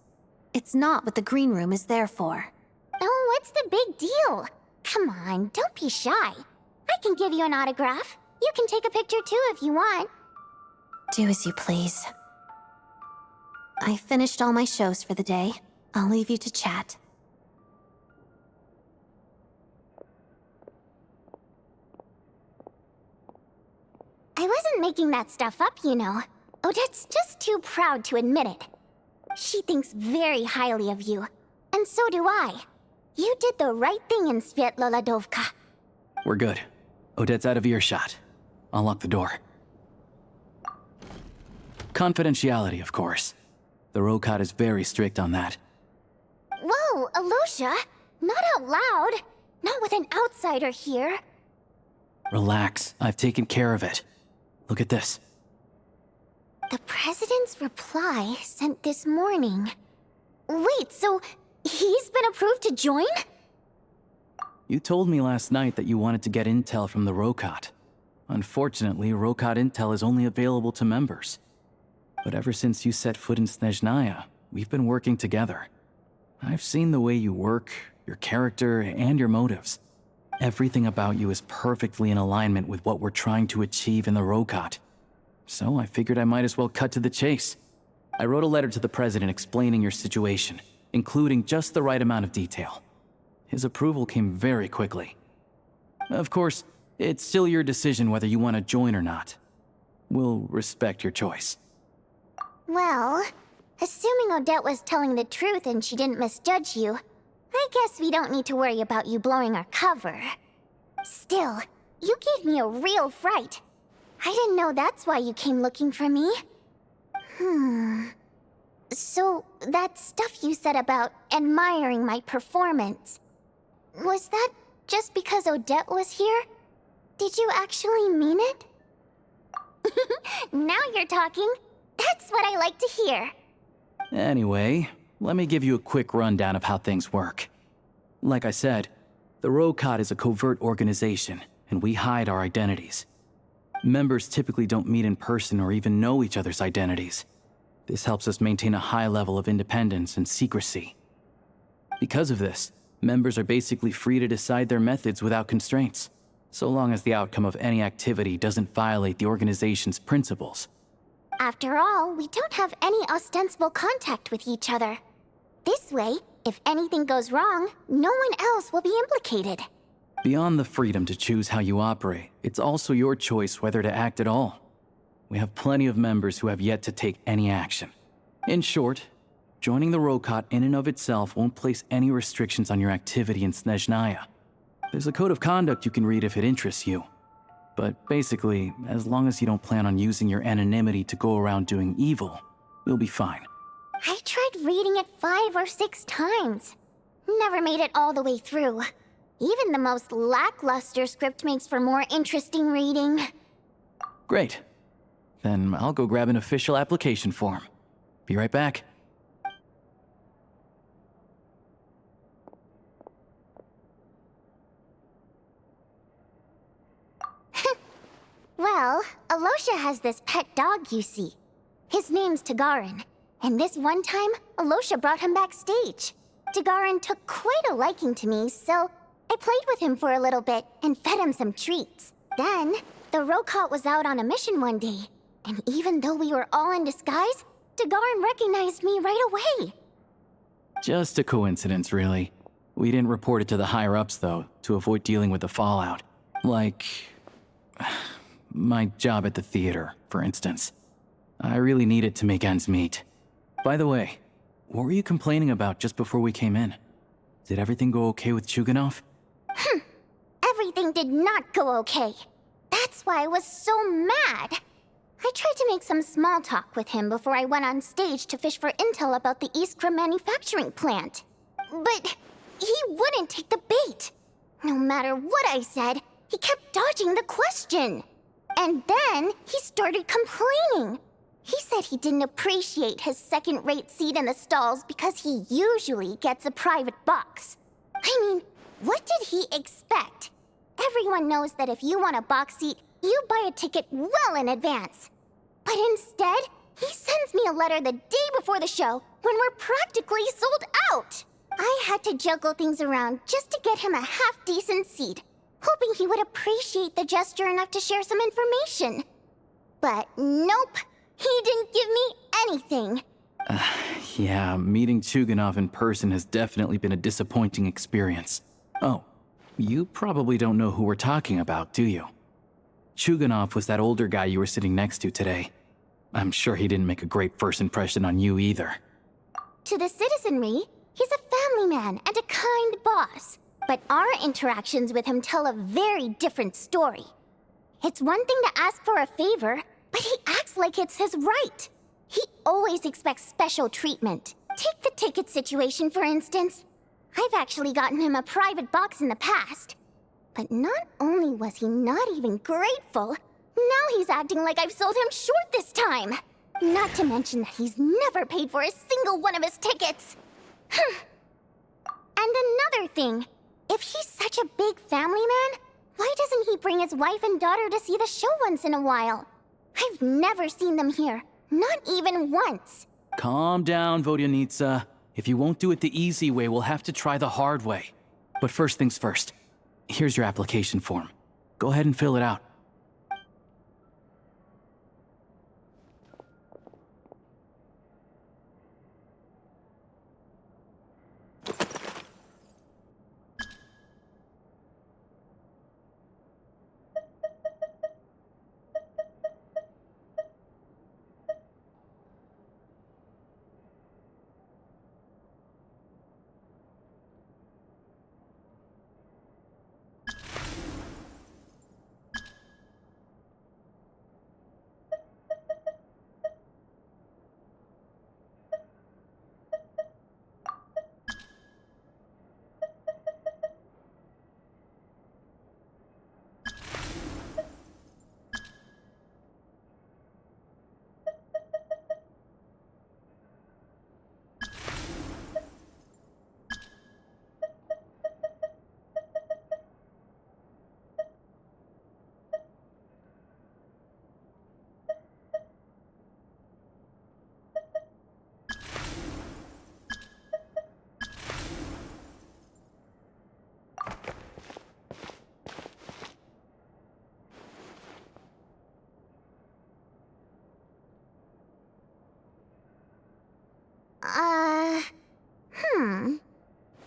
It's not what the green room is there for. Oh, what's the big deal? Come on, don't be shy. I can give you an autograph. You can take a picture too if you want. Do as you please. I finished all my shows for the day. I'll leave you to chat. I wasn't making that stuff up, you know. Odette's just too proud to admit it. She thinks very highly of you. And so do I. You did the right thing in Snezhnograd. We're good. Odette's out of earshot. I'll lock the door. Confidentiality, of course. The Rokad is very strict on that. Whoa, Alosha! Not out loud! Not with an outsider here. Relax, I've taken care of it. Look at this. The President's reply sent this morning. Wait, so he's been approved to join? You told me last night that you wanted to get intel from the Rokad. Unfortunately, Rokad intel is only available to members. But ever since you set foot in Snezhnaya, we've been working together. I've seen the way you work, your character, and your motives. Everything about you is perfectly in alignment with what we're trying to achieve in the Rokad. So I figured I might as well cut to the chase. I wrote a letter to the President explaining your situation, including just the right amount of detail. His approval came very quickly. Of course, it's still your decision whether you want to join or not. We'll respect your choice. Well, assuming Odette was telling the truth and she didn't misjudge you, I guess we don't need to worry about you blowing our cover. Still, you gave me a real fright. I didn't know that's why you came looking for me. So, that stuff you said about admiring my performance, was that just because Odette was here? Did you actually mean it? Now you're talking. That's what I like to hear. Anyway, let me give you a quick rundown of how things work. Like I said, the Rokad is a covert organization, and we hide our identities. Members typically don't meet in person or even know each other's identities. This helps us maintain a high level of independence and secrecy. Because of this, members are basically free to decide their methods without constraints, so long as the outcome of any activity doesn't violate the organization's principles. After all, we don't have any ostensible contact with each other. This way, if anything goes wrong, no one else will be implicated. Beyond the freedom to choose how you operate, it's also your choice whether to act at all. We have plenty of members who have yet to take any action. In short, joining the Rokad in and of itself won't place any restrictions on your activity in Snezhnaya. There's a code of conduct you can read if it interests you. But basically, as long as you don't plan on using your anonymity to go around doing evil, we'll be fine. I tried reading it 5 or 6 times. Never made it all the way through. Even the most lackluster script makes for more interesting reading. Great. Then I'll go grab an official application form. Be right back. Well, Alosha has this pet dog, you see. His name's Tagarin, and this one time, Alosha brought him backstage. Tagarin took quite a liking to me, so I played with him for a little bit and fed him some treats. Then, the Rokot was out on a mission one day, and even though we were all in disguise, Dagarin recognized me right away. Just a coincidence, really. We didn't report it to the higher-ups, though, to avoid dealing with the fallout. Like... my job at the theater, for instance. I really needed to make ends meet. By the way, what were you complaining about just before we came in? Did everything go okay with Chuganov? Everything did not go okay. That's why I was so mad. I tried to make some small talk with him before I went on stage to fish for intel about the Iskra manufacturing plant. But he wouldn't take the bait. No matter what I said, he kept dodging the question. And then he started complaining. He said he didn't appreciate his second-rate seat in the stalls because he usually gets a private box. I mean, what did he expect? Everyone knows that if you want a box seat, you buy a ticket well in advance. But instead, he sends me a letter the day before the show when we're practically sold out. I had to juggle things around just to get him a half-decent seat, hoping he would appreciate the gesture enough to share some information. But nope, he didn't give me anything. Yeah, meeting Chuganov in person has definitely been a disappointing experience. Oh, you probably don't know who we're talking about, do you? Chuganov was that older guy you were sitting next to today. I'm sure he didn't make a great first impression on you either. To the citizenry, he's a family man and a kind boss. But our interactions with him tell a very different story. It's one thing to ask for a favor, but he acts like it's his right. He always expects special treatment. Take the ticket situation, for instance. I've actually gotten him a private box in the past. But not only was he not even grateful, now he's acting like I've sold him short this time. Not to mention that he's never paid for a single one of his tickets. And another thing, if he's such a big family man, why doesn't he bring his wife and daughter to see the show once in a while? I've never seen them here, not even once. Calm down, Vodyanitsa. If you won't do it the easy way, we'll have to try the hard way. But first things first. Here's your application form. Go ahead and fill it out.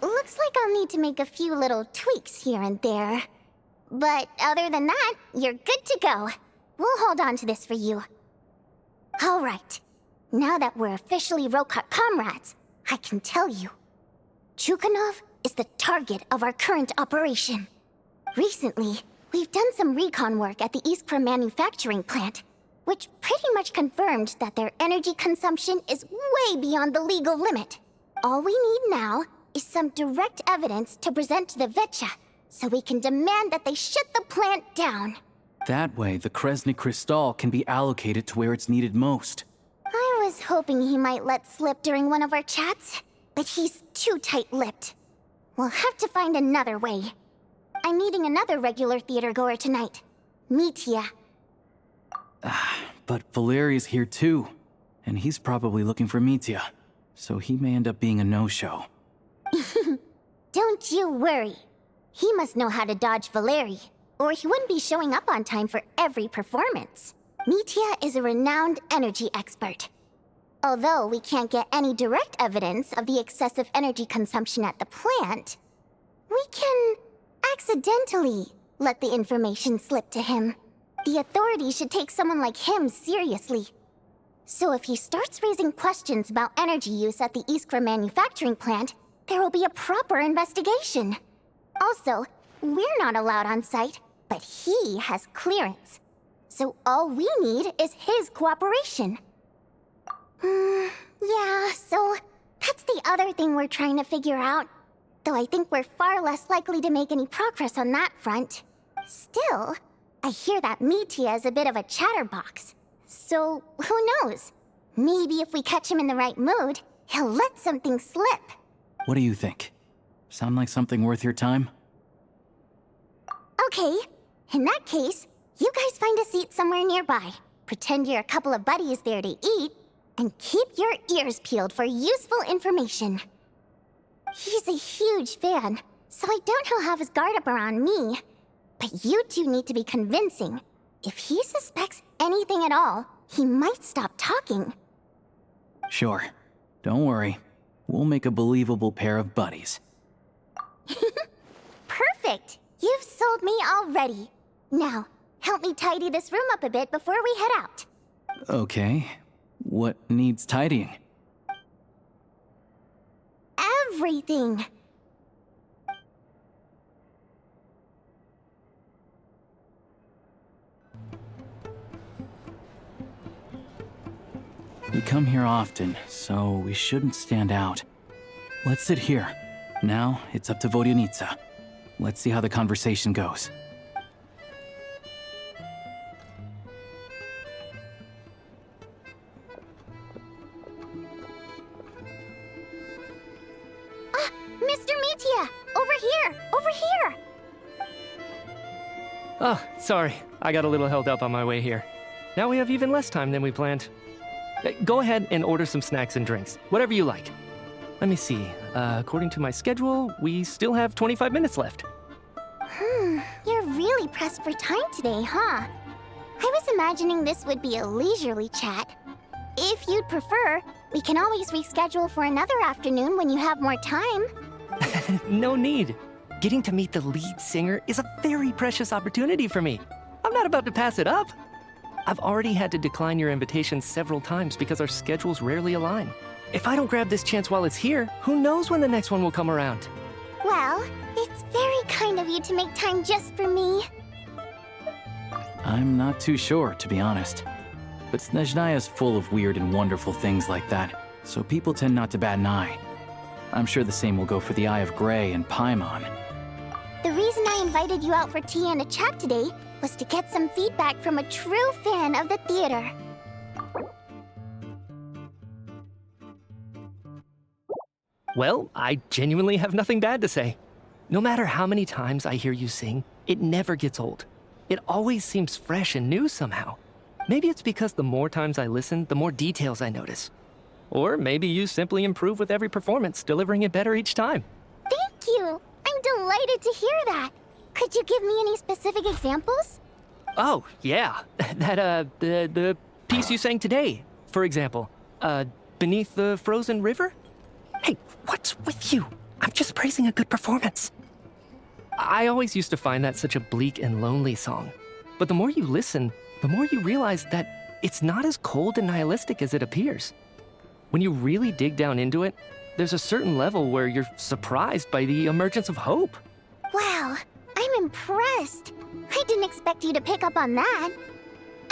Looks like I'll need to make a few little tweaks here and there. But other than that, you're good to go. We'll hold on to this for you. All right. Now that we're officially Rokot comrades, I can tell you. Chuganov is the target of our current operation. Recently, we've done some recon work at the Iskra manufacturing plant, which pretty much confirmed that their energy consumption is way beyond the legal limit. All we need now is some direct evidence to present to the VII, so we can demand that they shut the plant down. That way, the Kresny Crystal can be allocated to where it's needed most. I was hoping he might let slip during one of our chats, but he's too tight-lipped. We'll have to find another way. I'm meeting another regular theater-goer tonight, Mitya. But Valeria's here too, and he's probably looking for Mitya, so he may end up being a no-show. Don't you worry. He must know how to dodge Valeri, or he wouldn't be showing up on time for every performance. Mitya is a renowned energy expert. Although we can't get any direct evidence of the excessive energy consumption at the plant, we can accidentally let the information slip to him. The authorities should take someone like him seriously. So if he starts raising questions about energy use at the Iskra manufacturing plant, there will be a proper investigation. Also, we're not allowed on site, but he has clearance. So all we need is his cooperation. Yeah, so that's the other thing we're trying to figure out. Though I think we're far less likely to make any progress on that front. Still, I hear that Mitya is a bit of a chatterbox. So, who knows? Maybe if we catch him in the right mood, he'll let something slip. What do you think? Sound like something worth your time? Okay, in that case, you guys find a seat somewhere nearby. Pretend you're a couple of buddies there to eat, and keep your ears peeled for useful information. He's a huge fan, so I doubt he'll have his guard up around me. But you two need to be convincing. If he suspects anything at all, he might stop talking. Sure. Don't worry. We'll make a believable pair of buddies. Perfect! You've sold me already. Now, help me tidy this room up a bit before we head out. Okay. What needs tidying? Everything! We come here often, so we shouldn't stand out. Let's sit here. Now, it's up to Vodyanitsa. Let's see how the conversation goes. Mr. Mitya! Over here! Over here! Oh, sorry. I got a little held up on my way here. Now we have even less time than we planned. Go ahead and order some snacks and drinks. Whatever you like. Let me see. According to my schedule, we still have 25 minutes left. You're really pressed for time today, huh? I was imagining this would be a leisurely chat. If you'd prefer, we can always reschedule for another afternoon when you have more time. No need. Getting to meet the lead singer is a very precious opportunity for me. I'm not about to pass it up. I've already had to decline your invitation several times because our schedules rarely align. If I don't grab this chance while it's here, who knows when the next one will come around? Well, it's very kind of you to make time just for me. I'm not too sure, to be honest. But Snezhnaya is full of weird and wonderful things like that, so people tend not to bat an eye. I'm sure the same will go for the Eye of Grey and Paimon. The reason I invited you out for tea and a chat today was to get some feedback from a true fan of the theater. Well, I genuinely have nothing bad to say. No matter how many times I hear you sing, it never gets old. It always seems fresh and new somehow. Maybe it's because the more times I listen, the more details I notice. Or maybe you simply improve with every performance, delivering it better each time. Thank you! I'm delighted to hear that! Could you give me any specific examples? Oh, yeah. The piece you sang today, for example. Beneath the Frozen River? Hey, what's with you? I'm just praising a good performance. I always used to find that such a bleak and lonely song. But the more you listen, the more you realize that it's not as cold and nihilistic as it appears. When you really dig down into it, there's a certain level where you're surprised by the emergence of hope. Wow, I'm impressed. I didn't expect you to pick up on that.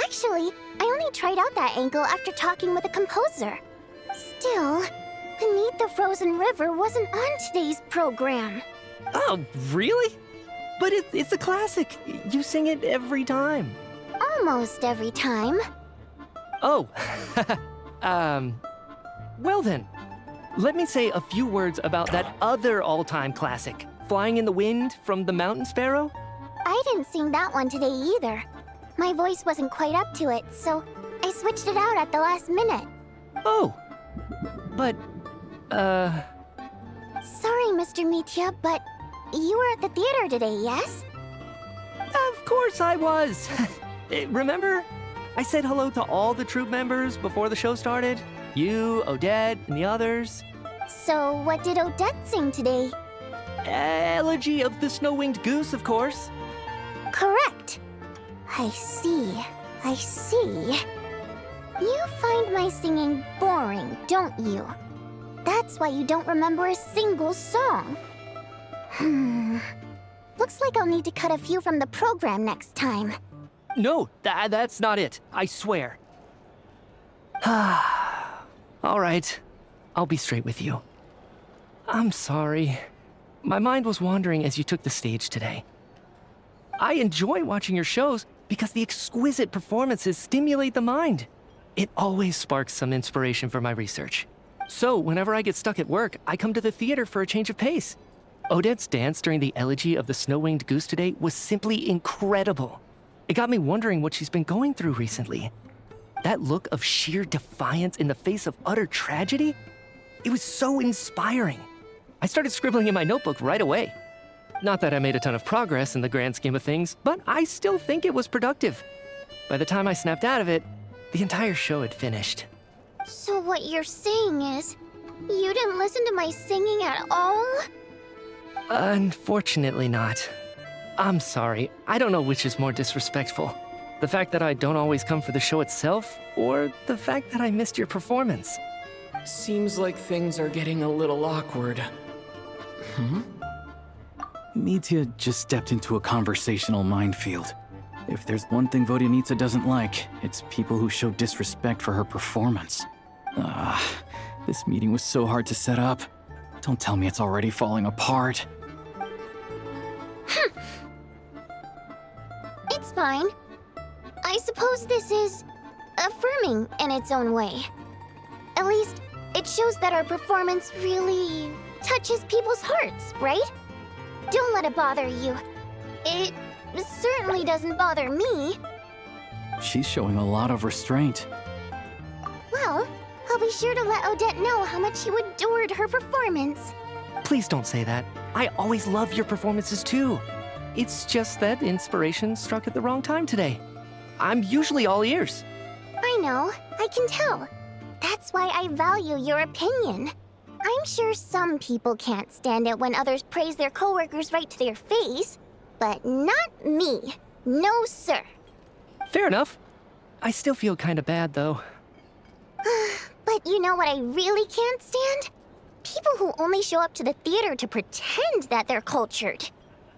Actually, I only tried out that angle after talking with a composer. Still, Beneath the Frozen River wasn't on today's program. Oh, really? But it's a classic. You sing it every time. Almost every time. Oh, well then, let me say a few words about that other all-time classic, Flying in the Wind from the Mountain Sparrow. I didn't sing that one today either. My voice wasn't quite up to it, so I switched it out at the last minute. Oh, but, Sorry, Mr. Mitya, but you were at the theater today, yes? Of course I was. Remember? I said hello to all the troupe members before the show started. You, Odette, and the others. So what did Odette sing today? Elegy of the Snow-Winged Goose, of course. Correct. I see. I see. You find my singing boring, don't you? That's why you don't remember a single song. Looks like I'll need to cut a few from the program next time. No, that's not it. I swear. All right. I'll be straight with you. I'm sorry. My mind was wandering as you took the stage today. I enjoy watching your shows because the exquisite performances stimulate the mind. It always sparks some inspiration for my research. So whenever I get stuck at work, I come to the theater for a change of pace. Odette's dance during the elegy of the Snow-Winged Goose today was simply incredible. It got me wondering what she's been going through recently. That look of sheer defiance in the face of utter tragedy, it was so inspiring. I started scribbling in my notebook right away. Not that I made a ton of progress in the grand scheme of things, but I still think it was productive. By the time I snapped out of it, the entire show had finished. So what you're saying is, you didn't listen to my singing at all? Unfortunately not. I'm sorry, I don't know which is more disrespectful. The fact that I don't always come for the show itself, or the fact that I missed your performance. Seems like things are getting a little awkward. Mitya just stepped into a conversational minefield. If there's one thing Vodyanitsa doesn't like, it's people who show disrespect for her performance. This meeting was so hard to set up. Don't tell me it's already falling apart. It's fine. I suppose this is affirming in its own way. At least, it shows that our performance really touches people's hearts, right? Don't let it bother you. It certainly doesn't bother me. She's showing a lot of restraint. Well, I'll be sure to let Odette know how much you adored her performance. Please don't say that. I always love your performances too. It's just that inspiration struck at the wrong time today. I'm usually all ears. I know, I can tell. That's why I value your opinion. I'm sure some people can't stand it when others praise their coworkers right to their face, but not me. No, sir. Fair enough. I still feel kinda bad, though. But you know what I really can't stand? People who only show up to the theater to pretend that they're cultured.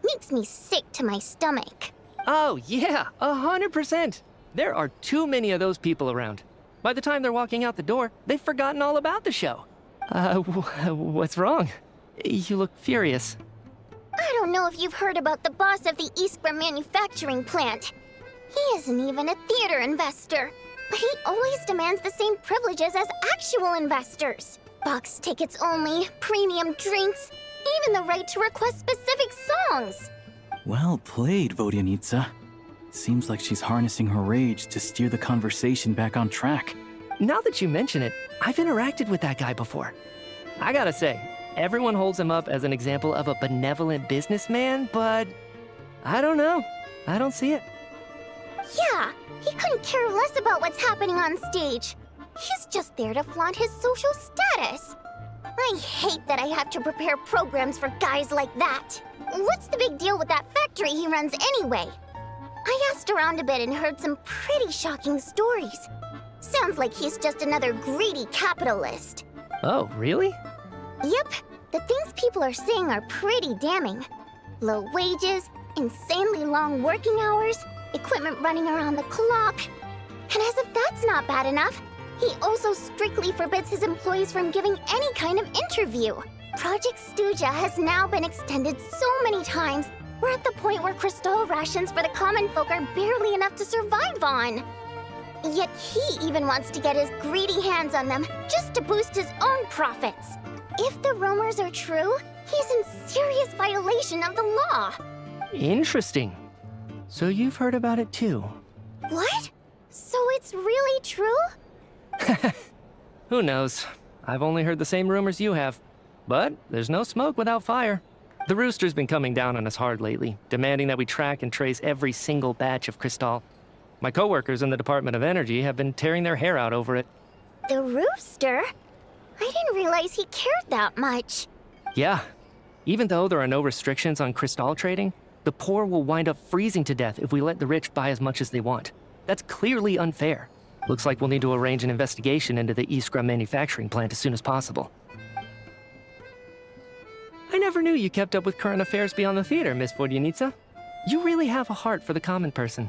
Makes me sick to my stomach. Oh, yeah, 100%. There are too many of those people around. By the time they're walking out the door, they've forgotten all about the show. What's wrong? You look furious. I don't know if you've heard about the boss of the Iskra manufacturing plant. He isn't even a theater investor, but he always demands the same privileges as actual investors. Box tickets only, premium drinks, even the right to request specific songs. Well played, Vodyanitsa. Seems like she's harnessing her rage to steer the conversation back on track. Now that you mention it, I've interacted with that guy before. I gotta say, everyone holds him up as an example of a benevolent businessman, but I don't know. I don't see it. Yeah, he couldn't care less about what's happening on stage. He's just there to flaunt his social status. I hate that I have to prepare programs for guys like that. What's the big deal with that factory he runs anyway? I asked around a bit and heard some pretty shocking stories. Sounds like he's just another greedy capitalist. Oh, really? Yep, the things people are saying are pretty damning. Low wages, insanely long working hours, equipment running around the clock. And as if that's not bad enough, he also strictly forbids his employees from giving any kind of interview. Project Stuja has now been extended so many times, we're at the point where crystal rations for the common folk are barely enough to survive on. Yet he even wants to get his greedy hands on them just to boost his own profits. If the rumors are true, he's in serious violation of the law. Interesting. So you've heard about it too? What? So it's really true? Who knows? I've only heard the same rumors you have. But there's no smoke without fire. The Rooster's been coming down on us hard lately, demanding that we track and trace every single batch of Crystal. My coworkers in the Department of Energy have been tearing their hair out over it. The Rooster? I didn't realize he cared that much. Yeah. Even though there are no restrictions on Crystal trading, the poor will wind up freezing to death if we let the rich buy as much as they want. That's clearly unfair. Looks like we'll need to arrange an investigation into the Iskra manufacturing plant as soon as possible. I never knew you kept up with current affairs beyond the theater, Miss Vodyanica. You really have a heart for the common person.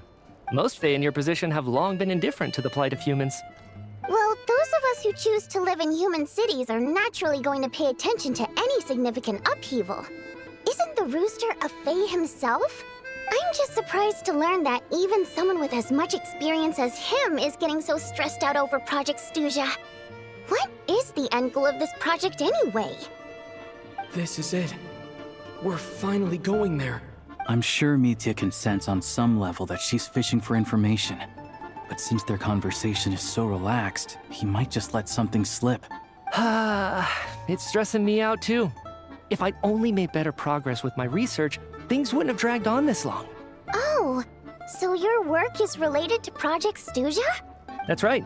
Most Fae in your position have long been indifferent to the plight of humans. Well, those of us who choose to live in human cities are naturally going to pay attention to any significant upheaval. Isn't the Rooster a Fae himself? I'm just surprised to learn that even someone with as much experience as him is getting so stressed out over Project Stuzha. What is the end goal of this project anyway? This is it. We're finally going there. I'm sure Mitya can sense on some level that she's fishing for information. But since their conversation is so relaxed, he might just let something slip. It's stressing me out too. If I'd only made better progress with my research, things wouldn't have dragged on this long. Oh, so your work is related to Project Stuzha? That's right.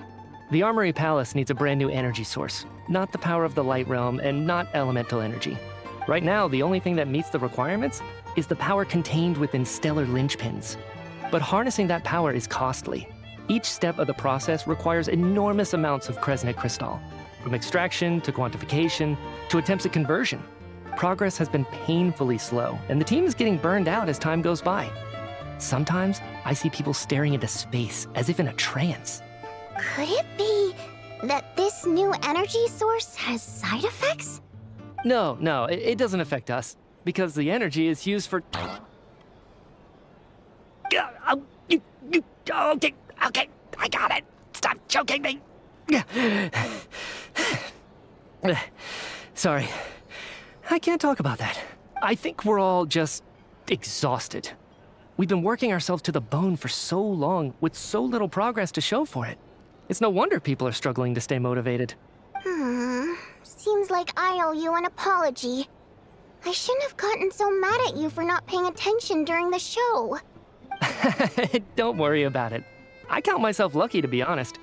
The Armory Palace needs a brand new energy source. Not the power of the Light Realm and not elemental energy. Right now, the only thing that meets the requirements is the power contained within stellar linchpins. But harnessing that power is costly. Each step of the process requires enormous amounts of Kresnik crystal, from extraction to quantification to attempts at conversion. Progress has been painfully slow, and the team is getting burned out as time goes by. Sometimes, I see people staring into space as if in a trance. Could it be that this new energy source has side effects? No, it doesn't affect us, because the energy is used for... Okay, I got it. Stop choking me. Sorry, I can't talk about that. I think we're all just exhausted. We've been working ourselves to the bone for so long with so little progress to show for it. It's no wonder people are struggling to stay motivated. Seems like I owe you an apology. I shouldn't have gotten so mad at you for not paying attention during the show. Don't worry about it. I count myself lucky, to be honest.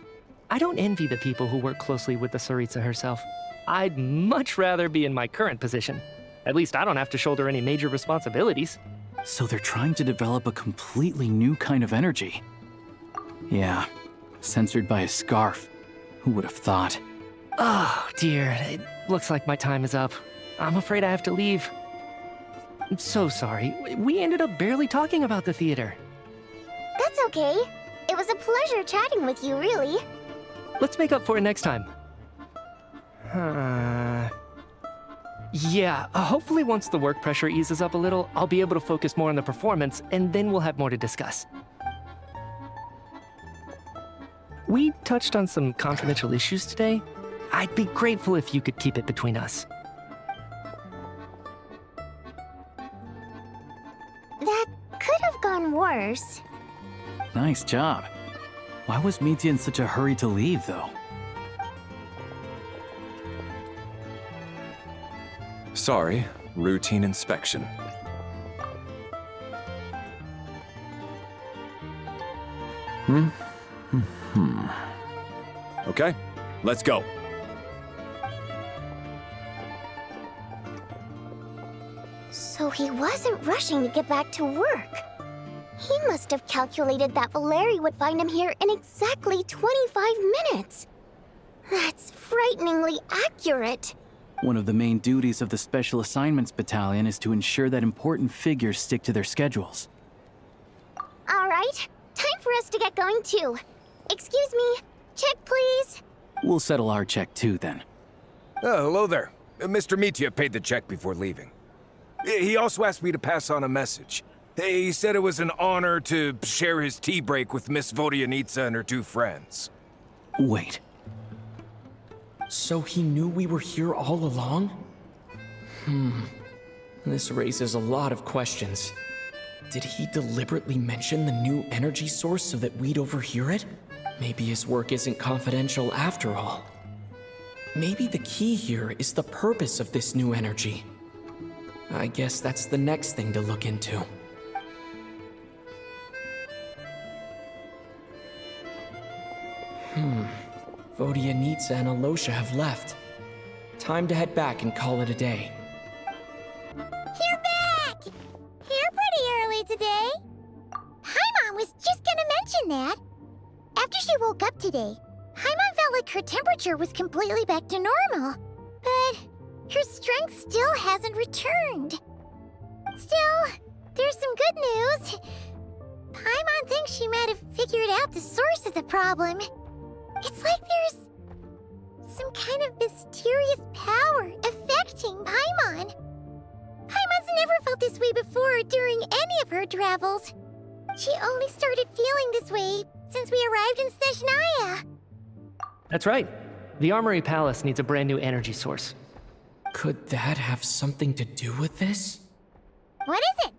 I don't envy the people who work closely with the Tsaritsa herself. I'd much rather be in my current position. At least I don't have to shoulder any major responsibilities. So they're trying to develop a completely new kind of energy. Yeah, censored by a scarf. Who would have thought? Oh, dear. It looks like my time is up. I'm afraid I have to leave. I'm so sorry. We ended up barely talking about the theater. That's okay. It was a pleasure chatting with you, really. Let's make up for it next time. Yeah, hopefully once the work pressure eases up a little, I'll be able to focus more on the performance, and then we'll have more to discuss. We touched on some confidential issues today. I'd be grateful if you could keep it between us. That could have gone worse. Nice job. Why was Mitya in such a hurry to leave, though? Sorry, routine inspection. Okay, let's go. So he wasn't rushing to get back to work. He must have calculated that Valeri would find him here in exactly 25 minutes. That's frighteningly accurate. One of the main duties of the Special Assignments Battalion is to ensure that important figures stick to their schedules. All right, time for us to get going too. Excuse me, check please. We'll settle our check too, then. Oh, hello there. Mr. Mitya paid the check before leaving. He also asked me to pass on a message. He said it was an honor to share his tea break with Miss Vodyanica and her two friends. Wait. So he knew we were here all along? This raises a lot of questions. Did he deliberately mention the new energy source so that we'd overhear it? Maybe his work isn't confidential after all. Maybe the key here is the purpose of this new energy. I guess that's the next thing to look into. Vodyanitsa and Alosha have left. Time to head back and call it a day. You're back! Here pretty early today. Paimon was just gonna mention that. After she woke up today, Paimon felt like her temperature was completely back to normal. But her strength still hasn't returned. Still, there's some good news. Paimon thinks she might have figured out the source of the problem. It's like there's some kind of mysterious power affecting Paimon. Paimon's never felt this way before during any of her travels. She only started feeling this way since we arrived in Snezhnaya. That's right. The Armory Palace needs a brand new energy source. Could that have something to do with this? What is it?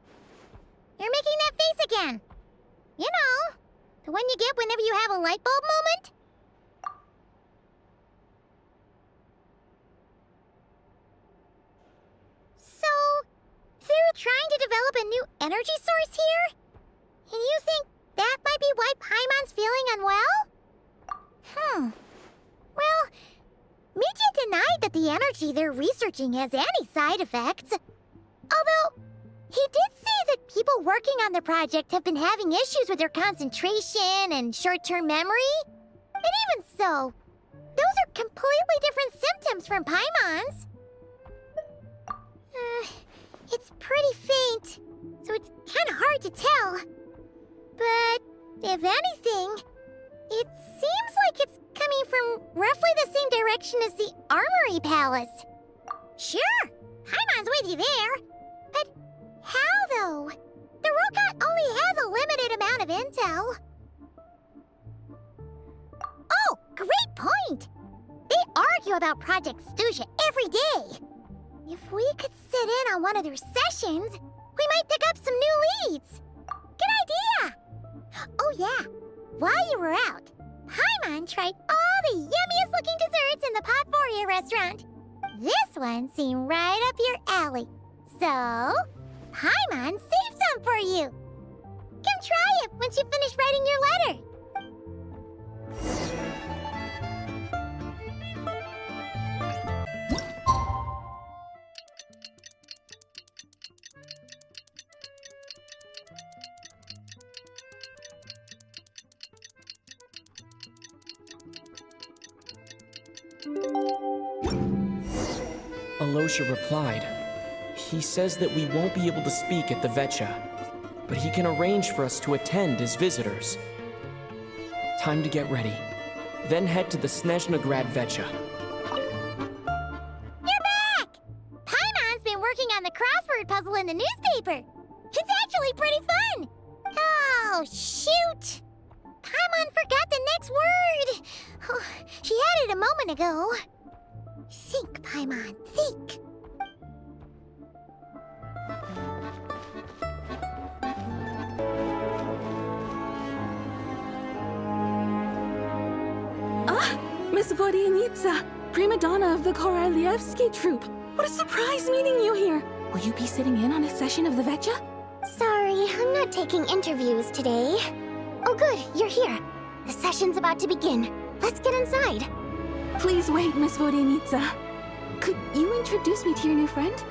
You're making that face again. You know, the one you get whenever you have a light bulb moment? So, they're trying to develop a new energy source here? And you think that might be why Paimon's feeling unwell? Well, Mitya denied that the energy they're researching has any side effects. Although, he did say that people working on the project have been having issues with their concentration and short-term memory. And even so, those are completely different symptoms from Paimon's. It's pretty faint, so it's kind of hard to tell. But if anything, it seems like it's coming from roughly the same direction as the Armory Palace. Sure, Paimon's with you there. But how, though? The Rokat only has a limited amount of intel. Oh, great point! They argue about Project Stusha every day. If we could sit in on one of their sessions, we might pick up some new leads. Good idea! Oh yeah, while you were out, Paimon tried all the yummiest looking desserts in the Potvoria restaurant. This one seemed right up your alley. So, Paimon saved some for you. Come try it once you finish writing your letter. Alosha replied. He says that we won't be able to speak at the Vecha, but he can arrange for us to attend as visitors. Time to get ready, then head to the Snezhnograd Vecha. You're back! Paimon's been working on the crossword puzzle in the newspaper. It's actually pretty fun. Oh, shoot! Paimon forgot the next word. Oh, she had it a moment ago. Think, Paimon, think. Miss Vodyanitsa, prima donna of the Korolievsky troupe. What a surprise meeting you here. Will you be sitting in on a session of the Vecha? Sorry, I'm not taking interviews today. Oh good, you're here. The session's about to begin. Let's get inside. Please wait, Miss Vodyanitsa. Could you introduce me to your new friend?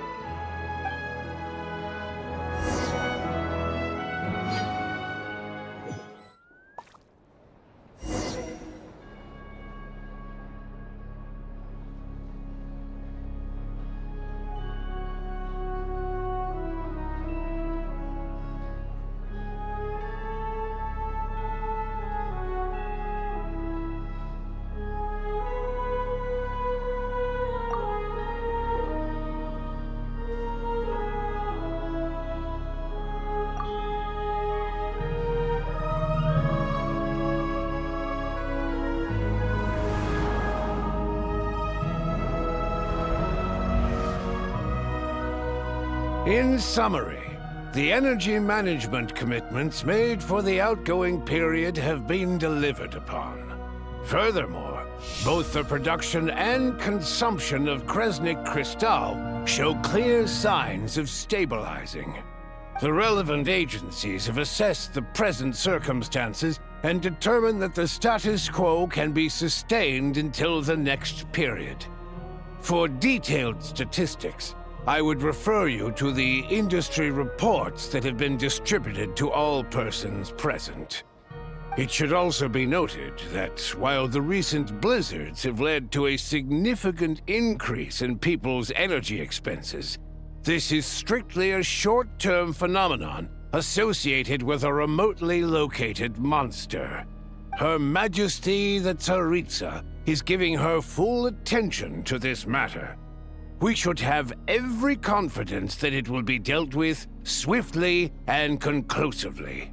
In summary, the energy management commitments made for the outgoing period have been delivered upon. Furthermore, both the production and consumption of Kresnik Crystal show clear signs of stabilizing. The relevant agencies have assessed the present circumstances and determined that the status quo can be sustained until the next period. For detailed statistics, I would refer you to the industry reports that have been distributed to all persons present. It should also be noted that while the recent blizzards have led to a significant increase in people's energy expenses, this is strictly a short-term phenomenon associated with a remotely located monster. Her Majesty the Tsaritsa is giving her full attention to this matter. We should have every confidence that it will be dealt with swiftly and conclusively.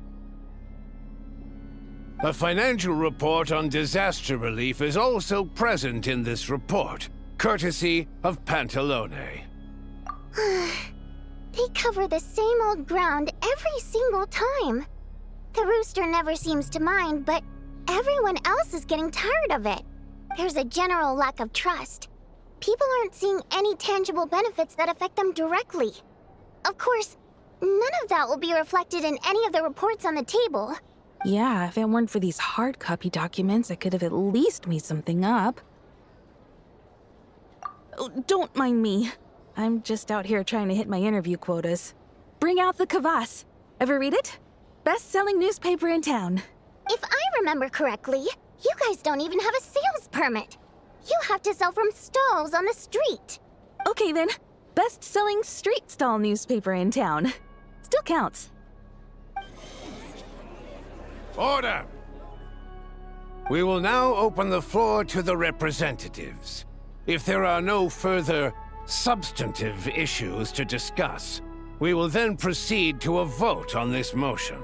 A financial report on disaster relief is also present in this report, courtesy of Pantalone. They cover the same old ground every single time. The rooster never seems to mind, but everyone else is getting tired of it. There's a general lack of trust. People aren't seeing any tangible benefits that affect them directly. Of course, none of that will be reflected in any of the reports on the table. Yeah, if it weren't for these hard copy documents, I could have at least made something up. Oh, don't mind me. I'm just out here trying to hit my interview quotas. Bring out the kvass. Ever read it? Best-selling newspaper in town. If I remember correctly, you guys don't even have a sales permit. You have to sell from stalls on the street. Okay then, best-selling street stall newspaper in town. Still counts. Order! We will now open the floor to the representatives. If there are no further substantive issues to discuss, we will then proceed to a vote on this motion.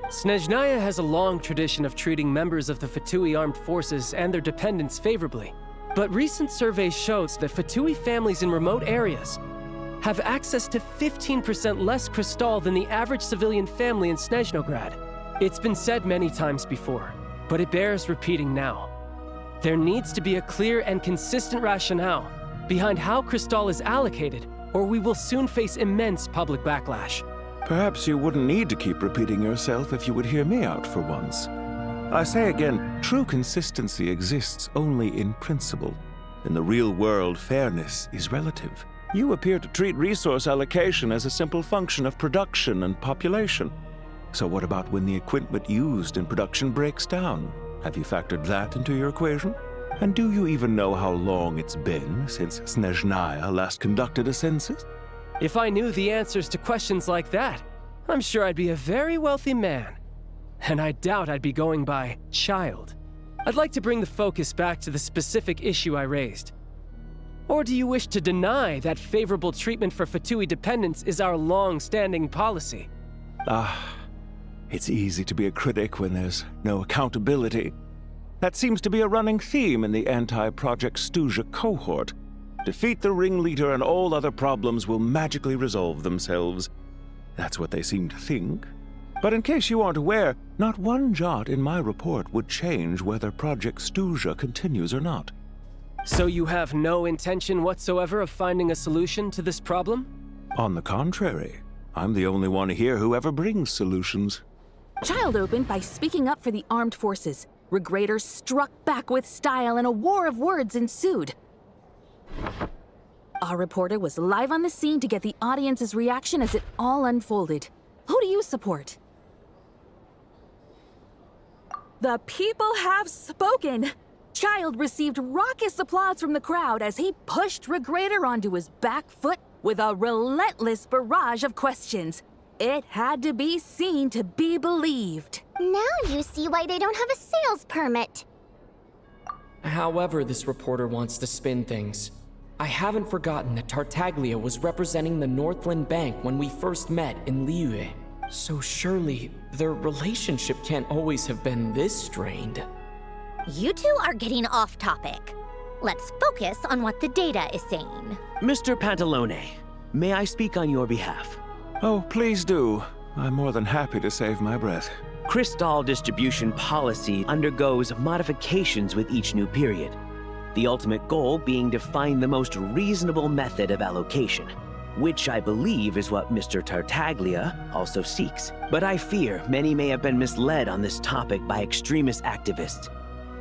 Snezhnaya has a long tradition of treating members of the Fatui armed forces and their dependents favorably. But recent surveys shows that Fatui families in remote areas have access to 15% less crystal than the average civilian family in Snezhnograd. It's been said many times before, but it bears repeating now. There needs to be a clear and consistent rationale behind how crystal is allocated, or we will soon face immense public backlash. Perhaps you wouldn't need to keep repeating yourself if you would hear me out for once. I say again, true consistency exists only in principle. In the real world, fairness is relative. You appear to treat resource allocation as a simple function of production and population. So what about when the equipment used in production breaks down? Have you factored that into your equation? And do you even know how long it's been since Snezhnaya last conducted a census? If I knew the answers to questions like that, I'm sure I'd be a very wealthy man. And I doubt I'd be going by child. I'd like to bring the focus back to the specific issue I raised. Or do you wish to deny that favorable treatment for Fatui dependents is our long-standing policy? It's easy to be a critic when there's no accountability. That seems to be a running theme in the anti-Project Stuja cohort. Defeat the ringleader and all other problems will magically resolve themselves. That's what they seem to think. But in case you aren't aware, not one jot in my report would change whether Project Stuja continues or not. So you have no intention whatsoever of finding a solution to this problem? On the contrary, I'm the only one here who ever brings solutions. Child opened by speaking up for the armed forces. Regrator struck back with style and a war of words ensued. Our reporter was live on the scene to get the audience's reaction as it all unfolded. Who do you support? The people have spoken! Child received raucous applause from the crowd as he pushed Regrator onto his back foot with a relentless barrage of questions. It had to be seen to be believed. Now you see why they don't have a sales permit. However this reporter wants to spin things, I haven't forgotten that Tartaglia was representing the Northland Bank when we first met in Liyue. So surely, their relationship can't always have been this strained. You two are getting off topic. Let's focus on what the data is saying. Mr. Pantalone, may I speak on your behalf? Oh, please do. I'm more than happy to save my breath. Crystal distribution policy undergoes modifications with each new period. The ultimate goal being to find the most reasonable method of allocation, which I believe is what Mr. Tartaglia also seeks. But I fear many may have been misled on this topic by extremist activists.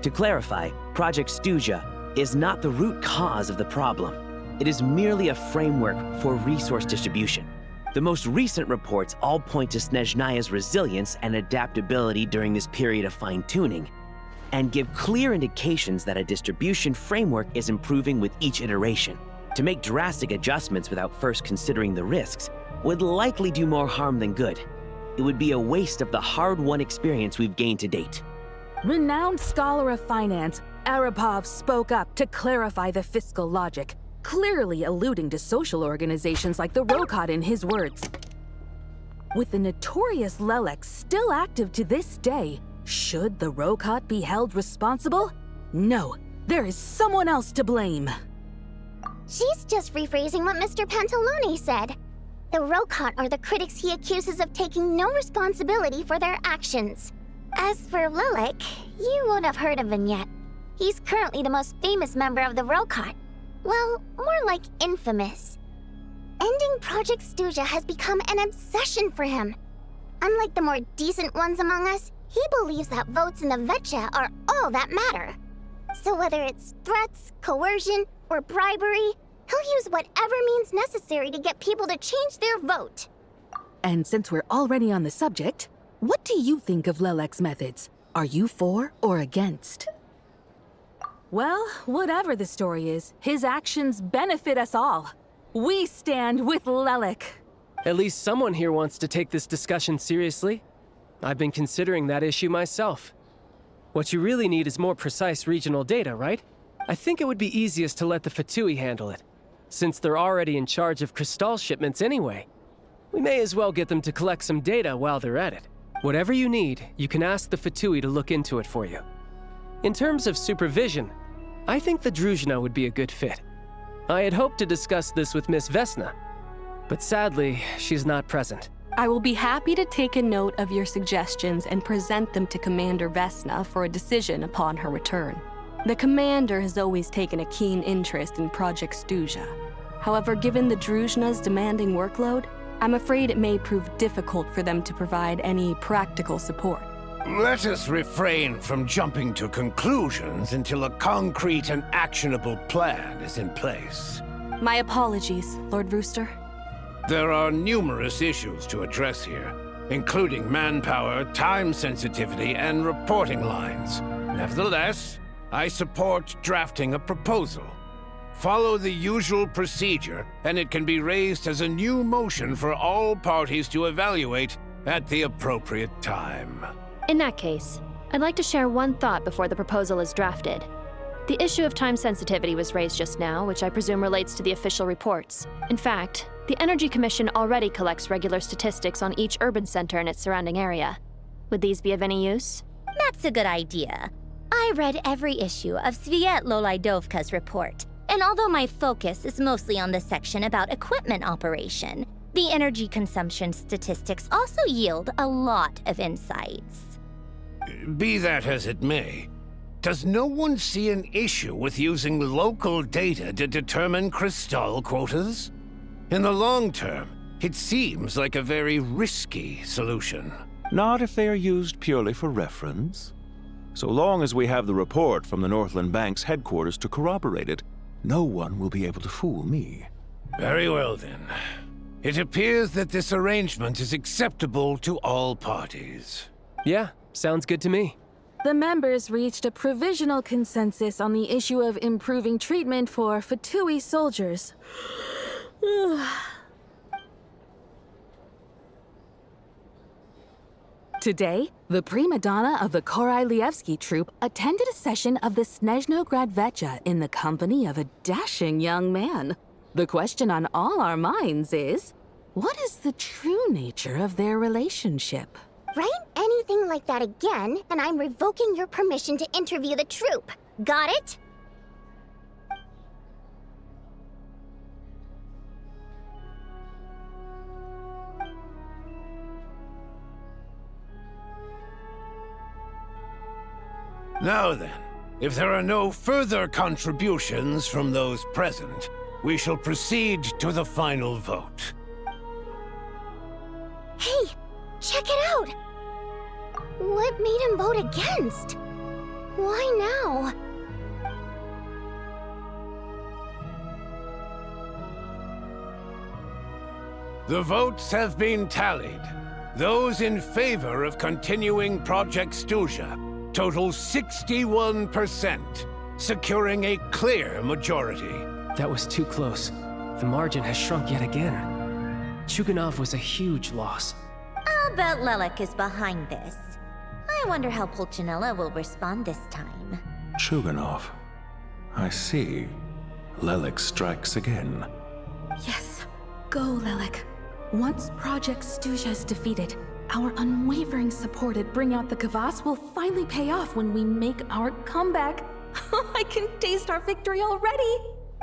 To clarify, Project Stuja is not the root cause of the problem. It is merely a framework for resource distribution. The most recent reports all point to Snezhnaya's resilience and adaptability during this period of fine-tuning, and give clear indications that a distribution framework is improving with each iteration. To make drastic adjustments without first considering the risks would likely do more harm than good. It would be a waste of the hard-won experience we've gained to date. Renowned scholar of finance, Arapov spoke up to clarify the fiscal logic, clearly alluding to social organizations like the Rokot in his words. With the notorious Lelek still active to this day, should the Rokot be held responsible? No, there is someone else to blame. She's just rephrasing what Mr. Pantalone said. The Rokot are the critics he accuses of taking no responsibility for their actions. As for Lilik, you won't have heard of him yet. He's currently the most famous member of the Rokot. Well, more like infamous. Ending Project Stuja has become an obsession for him. Unlike the more decent ones among us, he believes that votes in the Vetcha are all that matter. So whether it's threats, coercion, or bribery, he'll use whatever means necessary to get people to change their vote. And since we're already on the subject, what do you think of Lelek's methods? Are you for or against? Well, whatever the story is, his actions benefit us all. We stand with Lelek. At least someone here wants to take this discussion seriously. I've been considering that issue myself. What you really need is more precise regional data, right? I think it would be easiest to let the Fatui handle it, since they're already in charge of Crystal shipments anyway. We may as well get them to collect some data while they're at it. Whatever you need, you can ask the Fatui to look into it for you. In terms of supervision, I think the Druzhna would be a good fit. I had hoped to discuss this with Miss Vesna, but sadly, she's not present. I will be happy to take a note of your suggestions and present them to Commander Vesna for a decision upon her return. The Commander has always taken a keen interest in Project Stuja. However, given the Druzhna's demanding workload, I'm afraid it may prove difficult for them to provide any practical support. Let us refrain from jumping to conclusions until a concrete and actionable plan is in place. My apologies, Lord Rooster. There are numerous issues to address here, including manpower, time sensitivity, and reporting lines. Nevertheless, I support drafting a proposal. Follow the usual procedure, and it can be raised as a new motion for all parties to evaluate at the appropriate time. In that case, I'd like to share one thought before the proposal is drafted. The issue of time sensitivity was raised just now, which I presume relates to the official reports. In fact, the Energy Commission already collects regular statistics on each urban center and its surrounding area. Would these be of any use? That's a good idea. I read every issue of Svietlolaidovka's report, and although my focus is mostly on the section about equipment operation, the energy consumption statistics also yield a lot of insights. Be that as it may, does no one see an issue with using local data to determine Crystal quotas? In the long term, it seems like a very risky solution. Not if they are used purely for reference. So long as we have the report from the Northland Bank's headquarters to corroborate it, no one will be able to fool me. Very well then. It appears that this arrangement is acceptable to all parties. Yeah, sounds good to me. The members reached a provisional consensus on the issue of improving treatment for Fatui soldiers. Today, the prima donna of the Korailievsky troupe attended a session of the Snezhnograd Vetcha in the company of a dashing young man. The question on all our minds is, what is the true nature of their relationship? Write anything like that again, and I'm revoking your permission to interview the troupe. Got it? Now then, if there are no further contributions from those present, we shall proceed to the final vote. Hey, check it out! What made him vote against? Why now? The votes have been tallied. Those in favor of continuing Project Stuzha total 61%, securing a clear majority. That was too close. The margin has shrunk yet again. Chuganov was a huge loss. I'll bet Lelek is behind this. I wonder how Pulcinella will respond this time. Chuganov. I see. Lelek strikes again. Yes. Go, Lelek. Once Project Stuzha is defeated, our unwavering support at Bring Out the Kvass will finally pay off when we make our comeback. I can taste our victory already!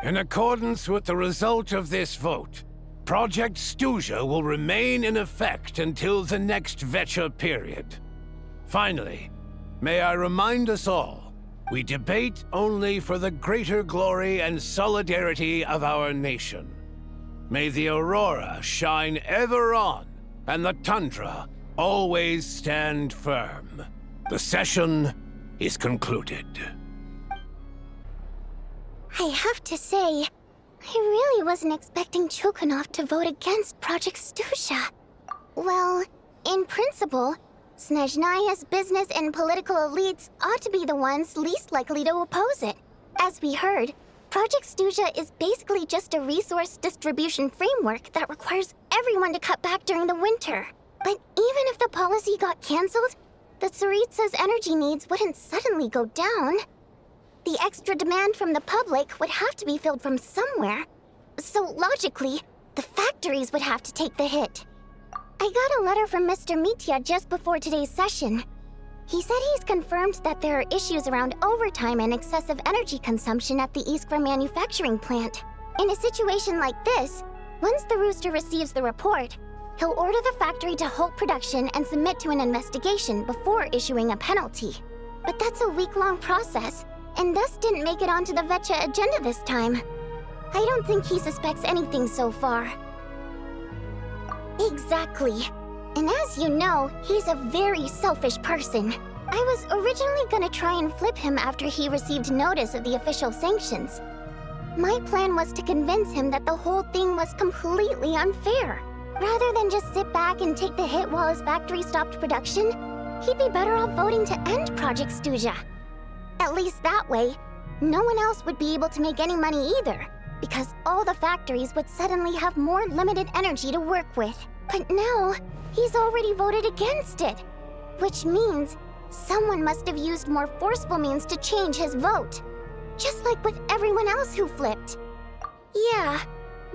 In accordance with the result of this vote, Project Stuzha will remain in effect until the next VII period. Finally, may I remind us all, we debate only for the greater glory and solidarity of our nation. May the aurora shine ever on, and the tundra always stand firm. The session is concluded. I have to say, I really wasn't expecting Chuganov to vote against Project Stuzha. Well, in principle, Snezhnaya's business and political elites ought to be the ones least likely to oppose it. As we heard, Project Stuzha is basically just a resource distribution framework that requires everyone to cut back during the winter. But even if the policy got cancelled, the Tsaritsa's energy needs wouldn't suddenly go down. The extra demand from the public would have to be filled from somewhere. So logically, the factories would have to take the hit. I got a letter from Mr. Mitya just before today's session. He said he's confirmed that there are issues around overtime and excessive energy consumption at the Iskra manufacturing plant. In a situation like this, once the Rooster receives the report, he'll order the factory to halt production and submit to an investigation before issuing a penalty. But that's a week-long process, and thus didn't make it onto the VII agenda this time. I don't think he suspects anything so far. Exactly. And as you know, he's a very selfish person. I was originally gonna try and flip him after he received notice of the official sanctions. My plan was to convince him that the whole thing was completely unfair. Rather than just sit back and take the hit while his factory stopped production, he'd be better off voting to end Project Stuzha. At least that way, no one else would be able to make any money either, because all the factories would suddenly have more limited energy to work with. But now, he's already voted against it, which means someone must have used more forceful means to change his vote. Just like with everyone else who flipped. Yeah,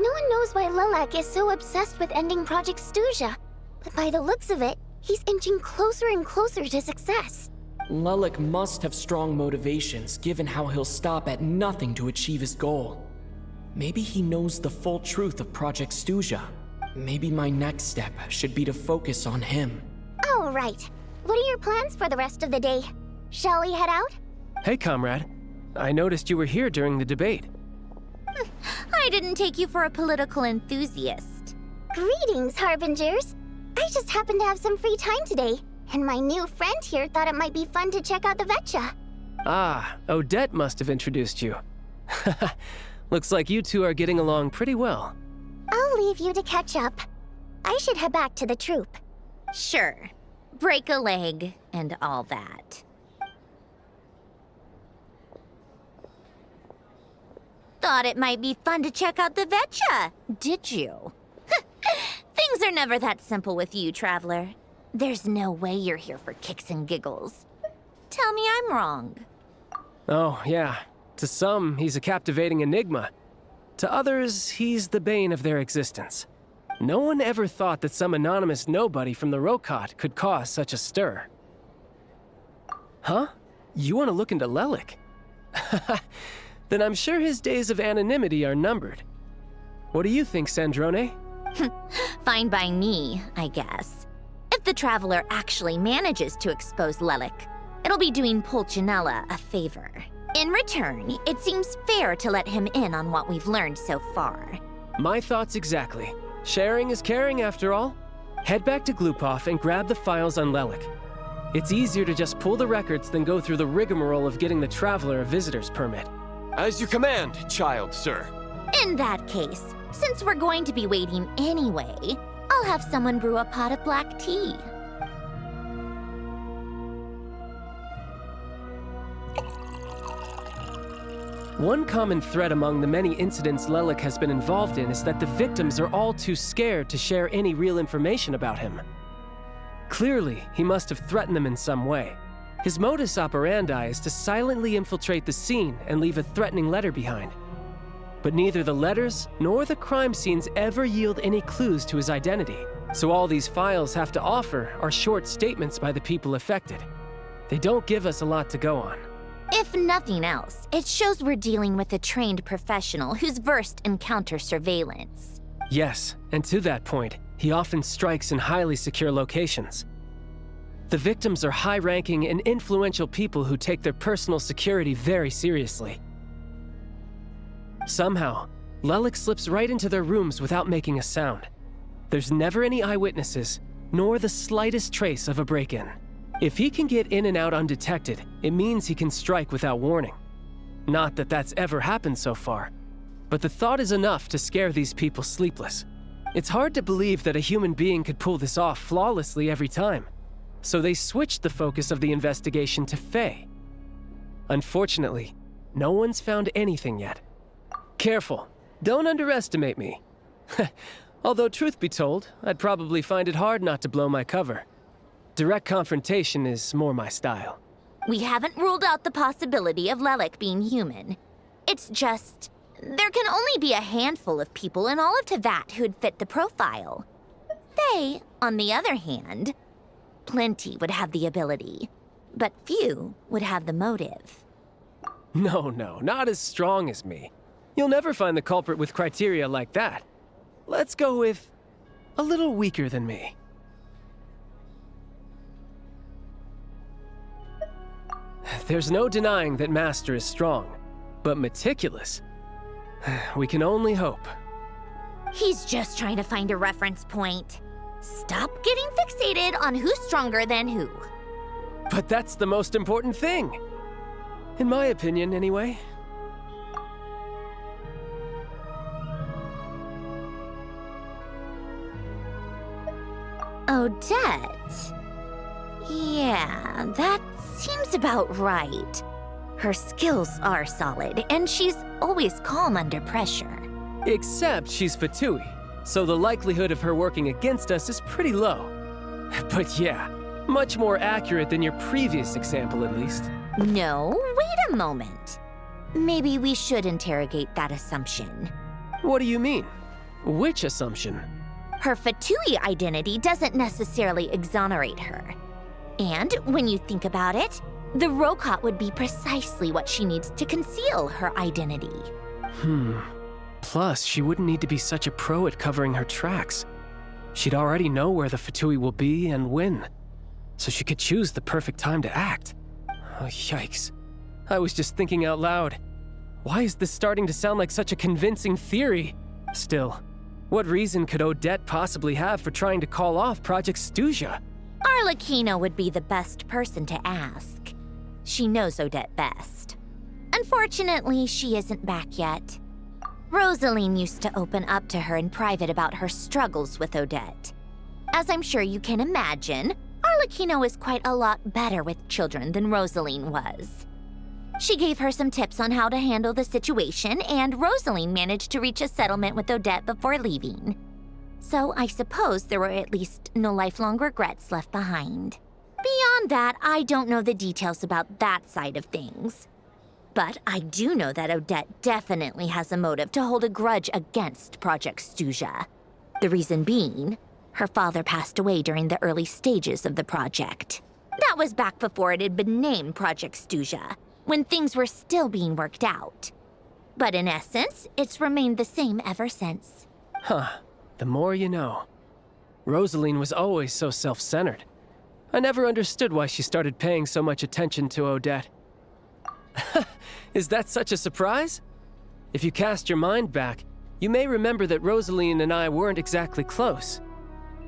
no one knows why Lelek is so obsessed with ending Project Stuzha, but by the looks of it, he's inching closer and closer to success. Lelek must have strong motivations, given how he'll stop at nothing to achieve his goal. Maybe he knows the full truth of Project Stuzha. Maybe my next step should be to focus on him. All right. What are your plans for the rest of the day? Shall we head out? Hey, comrade. I noticed you were here during the debate. I didn't take you for a political enthusiast. Greetings, Harbingers. I just happened to have some free time today, and my new friend here thought it might be fun to check out the VII. Ah, Odette must have introduced you. Looks like you two are getting along pretty well. I'll leave you to catch up. I should head back to the troop. Sure. Break a leg and all that. Thought it might be fun to check out the VII, did you? Things are never that simple with you, Traveler. There's no way you're here for kicks and giggles. Tell me I'm wrong. Oh, yeah. To some, he's a captivating enigma. To others, he's the bane of their existence. No one ever thought that some anonymous nobody from the Rokot could cause such a stir. Huh? You want to look into Lelek? Then I'm sure his days of anonymity are numbered. What do you think, Sandrone? Fine by me, I guess. If the Traveler actually manages to expose Lelek, It'll be doing Pulcinella a favor. In return, it seems fair to let him in on what we've learned so far. My thoughts exactly. Sharing is caring, after all. Head back to Glupov and grab the files on Lelik. It's easier to just pull the records than go through the rigmarole of getting the Traveler a visitor's permit. As you command, child, sir. In that case, since we're going to be waiting anyway, I'll have someone brew a pot of black tea. One common thread among the many incidents Lelik has been involved in is that the victims are all too scared to share any real information about him. Clearly, he must have threatened them in some way. His modus operandi is to silently infiltrate the scene and leave a threatening letter behind. But neither the letters nor the crime scenes ever yield any clues to his identity, so all these files have to offer are short statements by the people affected. They don't give us a lot to go on. If nothing else, it shows we're dealing with a trained professional who's versed in counter-surveillance. Yes, and to that point, he often strikes in highly secure locations. The victims are high-ranking and influential people who take their personal security very seriously. Somehow, Lelik slips right into their rooms without making a sound. There's never any eyewitnesses, nor the slightest trace of a break-in. If he can get in and out undetected, it means he can strike without warning. Not that that's ever happened so far, but the thought is enough to scare these people sleepless. It's hard to believe that a human being could pull this off flawlessly every time, so they switched the focus of the investigation to Faye. Unfortunately, no one's found anything yet. Careful, don't underestimate me. Although truth be told, I'd probably find it hard not to blow my cover. Direct confrontation is more my style. We haven't ruled out the possibility of Lelik being human. It's just, there can only be a handful of people in all of Teyvat who'd fit the profile. Faye, on the other hand, plenty would have the ability, but few would have the motive. No, not as strong as me. You'll never find the culprit with criteria like that. Let's go with a little weaker than me. There's no denying that Master is strong, but meticulous. We can only hope. He's just trying to find a reference point. Stop getting fixated on who's stronger than who. But that's the most important thing. In my opinion, anyway. Odette? Yeah, that seems about right. Her skills are solid, and she's always calm under pressure. Except she's Fatui, so the likelihood of her working against us is pretty low. But yeah, much more accurate than your previous example, at least. No, wait a moment. Maybe we should interrogate that assumption. What do you mean? Which assumption? Her Fatui identity doesn't necessarily exonerate her. And when you think about it, the Rokot would be precisely what she needs to conceal her identity. Plus, she wouldn't need to be such a pro at covering her tracks. She'd already know where the Fatui will be and when, so she could choose the perfect time to act. Oh, yikes. I was just thinking out loud. Why is this starting to sound like such a convincing theory? Still, what reason could Odette possibly have for trying to call off Project Stuzha? Arlecchino would be the best person to ask. She knows Odette best. Unfortunately, she isn't back yet. Rosaline used to open up to her in private about her struggles with Odette. As I'm sure you can imagine, Arlecchino is quite a lot better with children than Rosaline was. She gave her some tips on how to handle the situation, and Rosaline managed to reach a settlement with Odette before leaving. So I suppose there were at least no lifelong regrets left behind. Beyond that, I don't know the details about that side of things. But I do know that Odette definitely has a motive to hold a grudge against Project Stuzha. The reason being, her father passed away during the early stages of the project. That was back before it had been named Project Stuzha, when things were still being worked out. But in essence, it's remained the same ever since. Huh. The more you know. Rosaline was always so self-centered. I never understood why she started paying so much attention to Odette. Is that such a surprise? If you cast your mind back, you may remember that Rosaline and I weren't exactly close.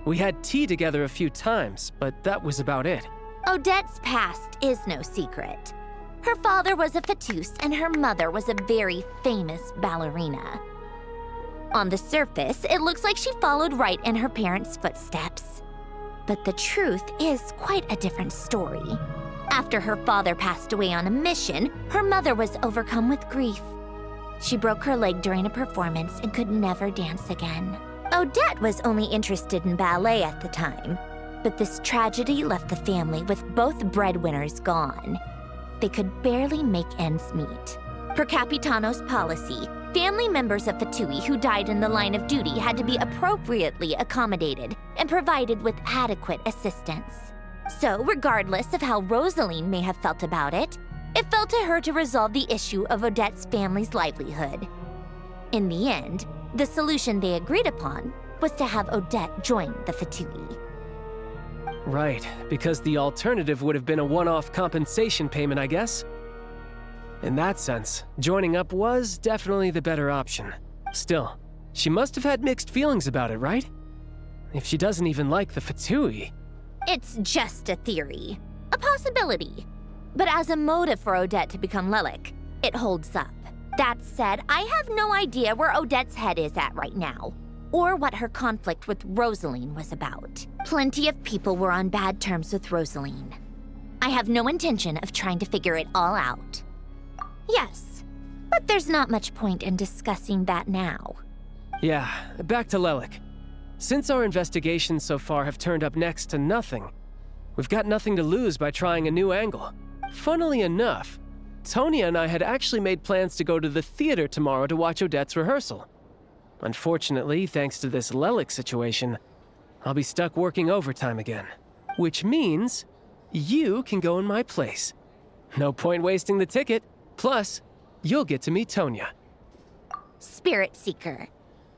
We had tea together a few times, but that was about it. Odette's past is no secret. Her father was a fettus and her mother was a very famous ballerina. On the surface, it looks like she followed right in her parents' footsteps. But the truth is quite a different story. After her father passed away on a mission, her mother was overcome with grief. She broke her leg during a performance and could never dance again. Odette was only interested in ballet at the time, but this tragedy left the family with both breadwinners gone. They could barely make ends meet. Per Capitano's policy, family members of Fatui who died in the line of duty had to be appropriately accommodated and provided with adequate assistance. So, regardless of how Rosaline may have felt about it, it fell to her to resolve the issue of Odette's family's livelihood. In the end, the solution they agreed upon was to have Odette join the Fatui. Right, because the alternative would have been a one-off compensation payment, I guess. In that sense, joining up was definitely the better option. Still, she must have had mixed feelings about it, right? If she doesn't even like the Fatui. It's just a theory, a possibility. But as a motive for Odette to become Lelik, it holds up. That said, I have no idea where Odette's head is at right now, or what her conflict with Rosaline was about. Plenty of people were on bad terms with Rosaline. I have no intention of trying to figure it all out. Yes, but there's not much point in discussing that now. Yeah, back to Lelik. Since our investigations so far have turned up next to nothing, we've got nothing to lose by trying a new angle. Funnily enough, Tonya and I had actually made plans to go to the theater tomorrow to watch Odette's rehearsal. Unfortunately, thanks to this Lelik situation, I'll be stuck working overtime again. Which means you can go in my place. No point wasting the ticket. Plus, you'll get to meet Tonya. Spirit Seeker.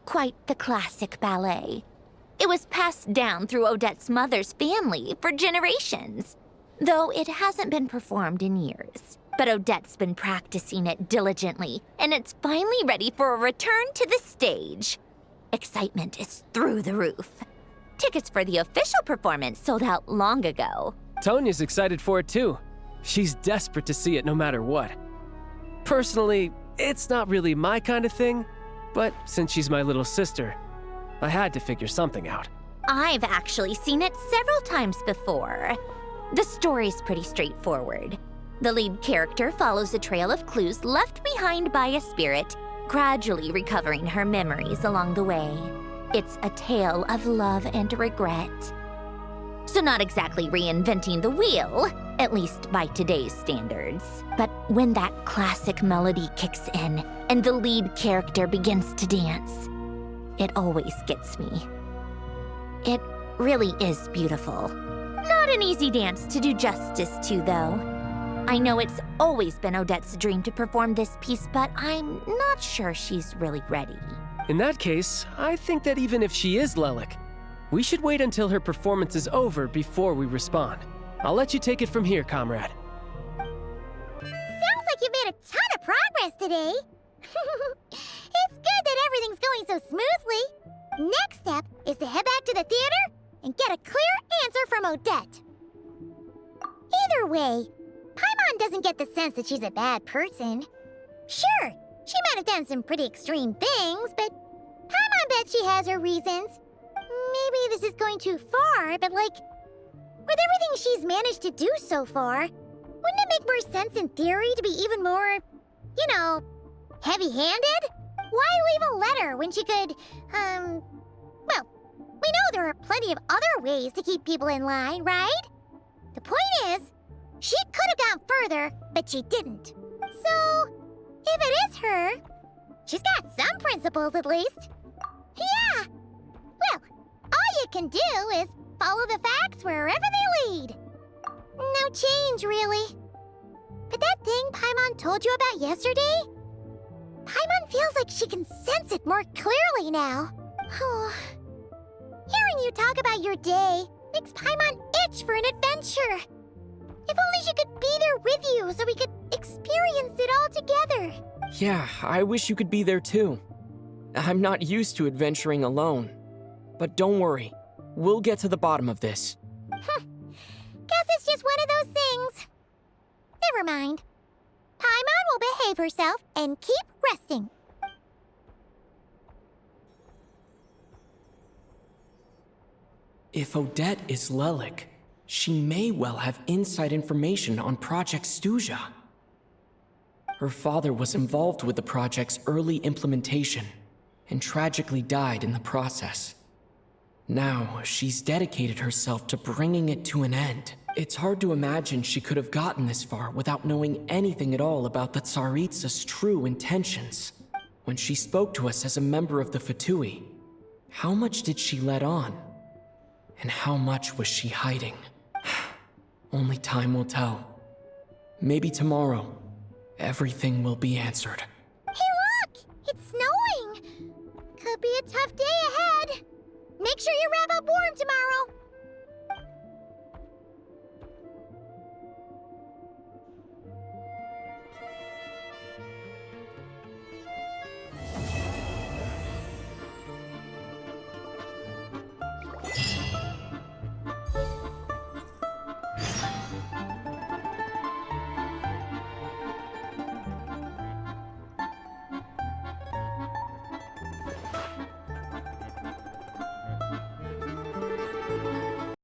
Quite the classic ballet. It was passed down through Odette's mother's family for generations, though it hasn't been performed in years. But Odette's been practicing it diligently, and it's finally ready for a return to the stage. Excitement is through the roof. Tickets for the official performance sold out long ago. Tonya's excited for it too. She's desperate to see it no matter what. Personally, it's not really my kind of thing, but since she's my little sister, I had to figure something out. I've actually seen it several times before. The story's pretty straightforward. The lead character follows a trail of clues left behind by a spirit, gradually recovering her memories along the way. It's a tale of love and regret. So not exactly reinventing the wheel, at least by today's standards. But when that classic melody kicks in and the lead character begins to dance, it always gets me. It really is beautiful. Not an easy dance to do justice to, though. I know it's always been Odette's dream to perform this piece, but I'm not sure she's really ready. In that case, I think that even if she is Lelik, we should wait until her performance is over before we respond. I'll let you take it from here, comrade. Sounds like you've made a ton of progress today. It's good that everything's going so smoothly. Next step is to head back to the theater and get a clear answer from Odette. Either way, Paimon doesn't get the sense that she's a bad person. Sure, she might have done some pretty extreme things, but Paimon bet she has her reasons. Maybe this is going too far, but like, with everything she's managed to do so far, wouldn't it make more sense in theory to be even more, you know, heavy-handed? Why leave a letter when she could, well, we know there are plenty of other ways to keep people in line, right? The point is, she could have gone further, but she didn't. So, if it is her, she's got some principles at least. Yeah! Well, all you can do is follow the facts wherever they lead. No change, really. But that thing Paimon told you about yesterday? Paimon feels like she can sense it more clearly now. Hearing you talk about your day Makes Paimon itch for an adventure. If only she could be there with you so we could experience it all together. Yeah, I wish you could be there too. I'm not used to adventuring alone. But don't worry, we'll get to the bottom of this. Guess it's just one of those things. Never mind. Paimon will behave herself and keep resting. If Odette is Lelik, she may well have inside information on Project Stuja. Her father was involved with the project's early implementation and tragically died in the process. Now, she's dedicated herself to bringing it to an end. It's hard to imagine she could have gotten this far without knowing anything at all about the Tsaritsa's true intentions. When she spoke to us as a member of the Fatui, how much did she let on? And how much was she hiding? Only time will tell. Maybe tomorrow, everything will be answered. Hey look! It's snowing! Could be a tough day ahead. Make sure you wrap up warm tomorrow.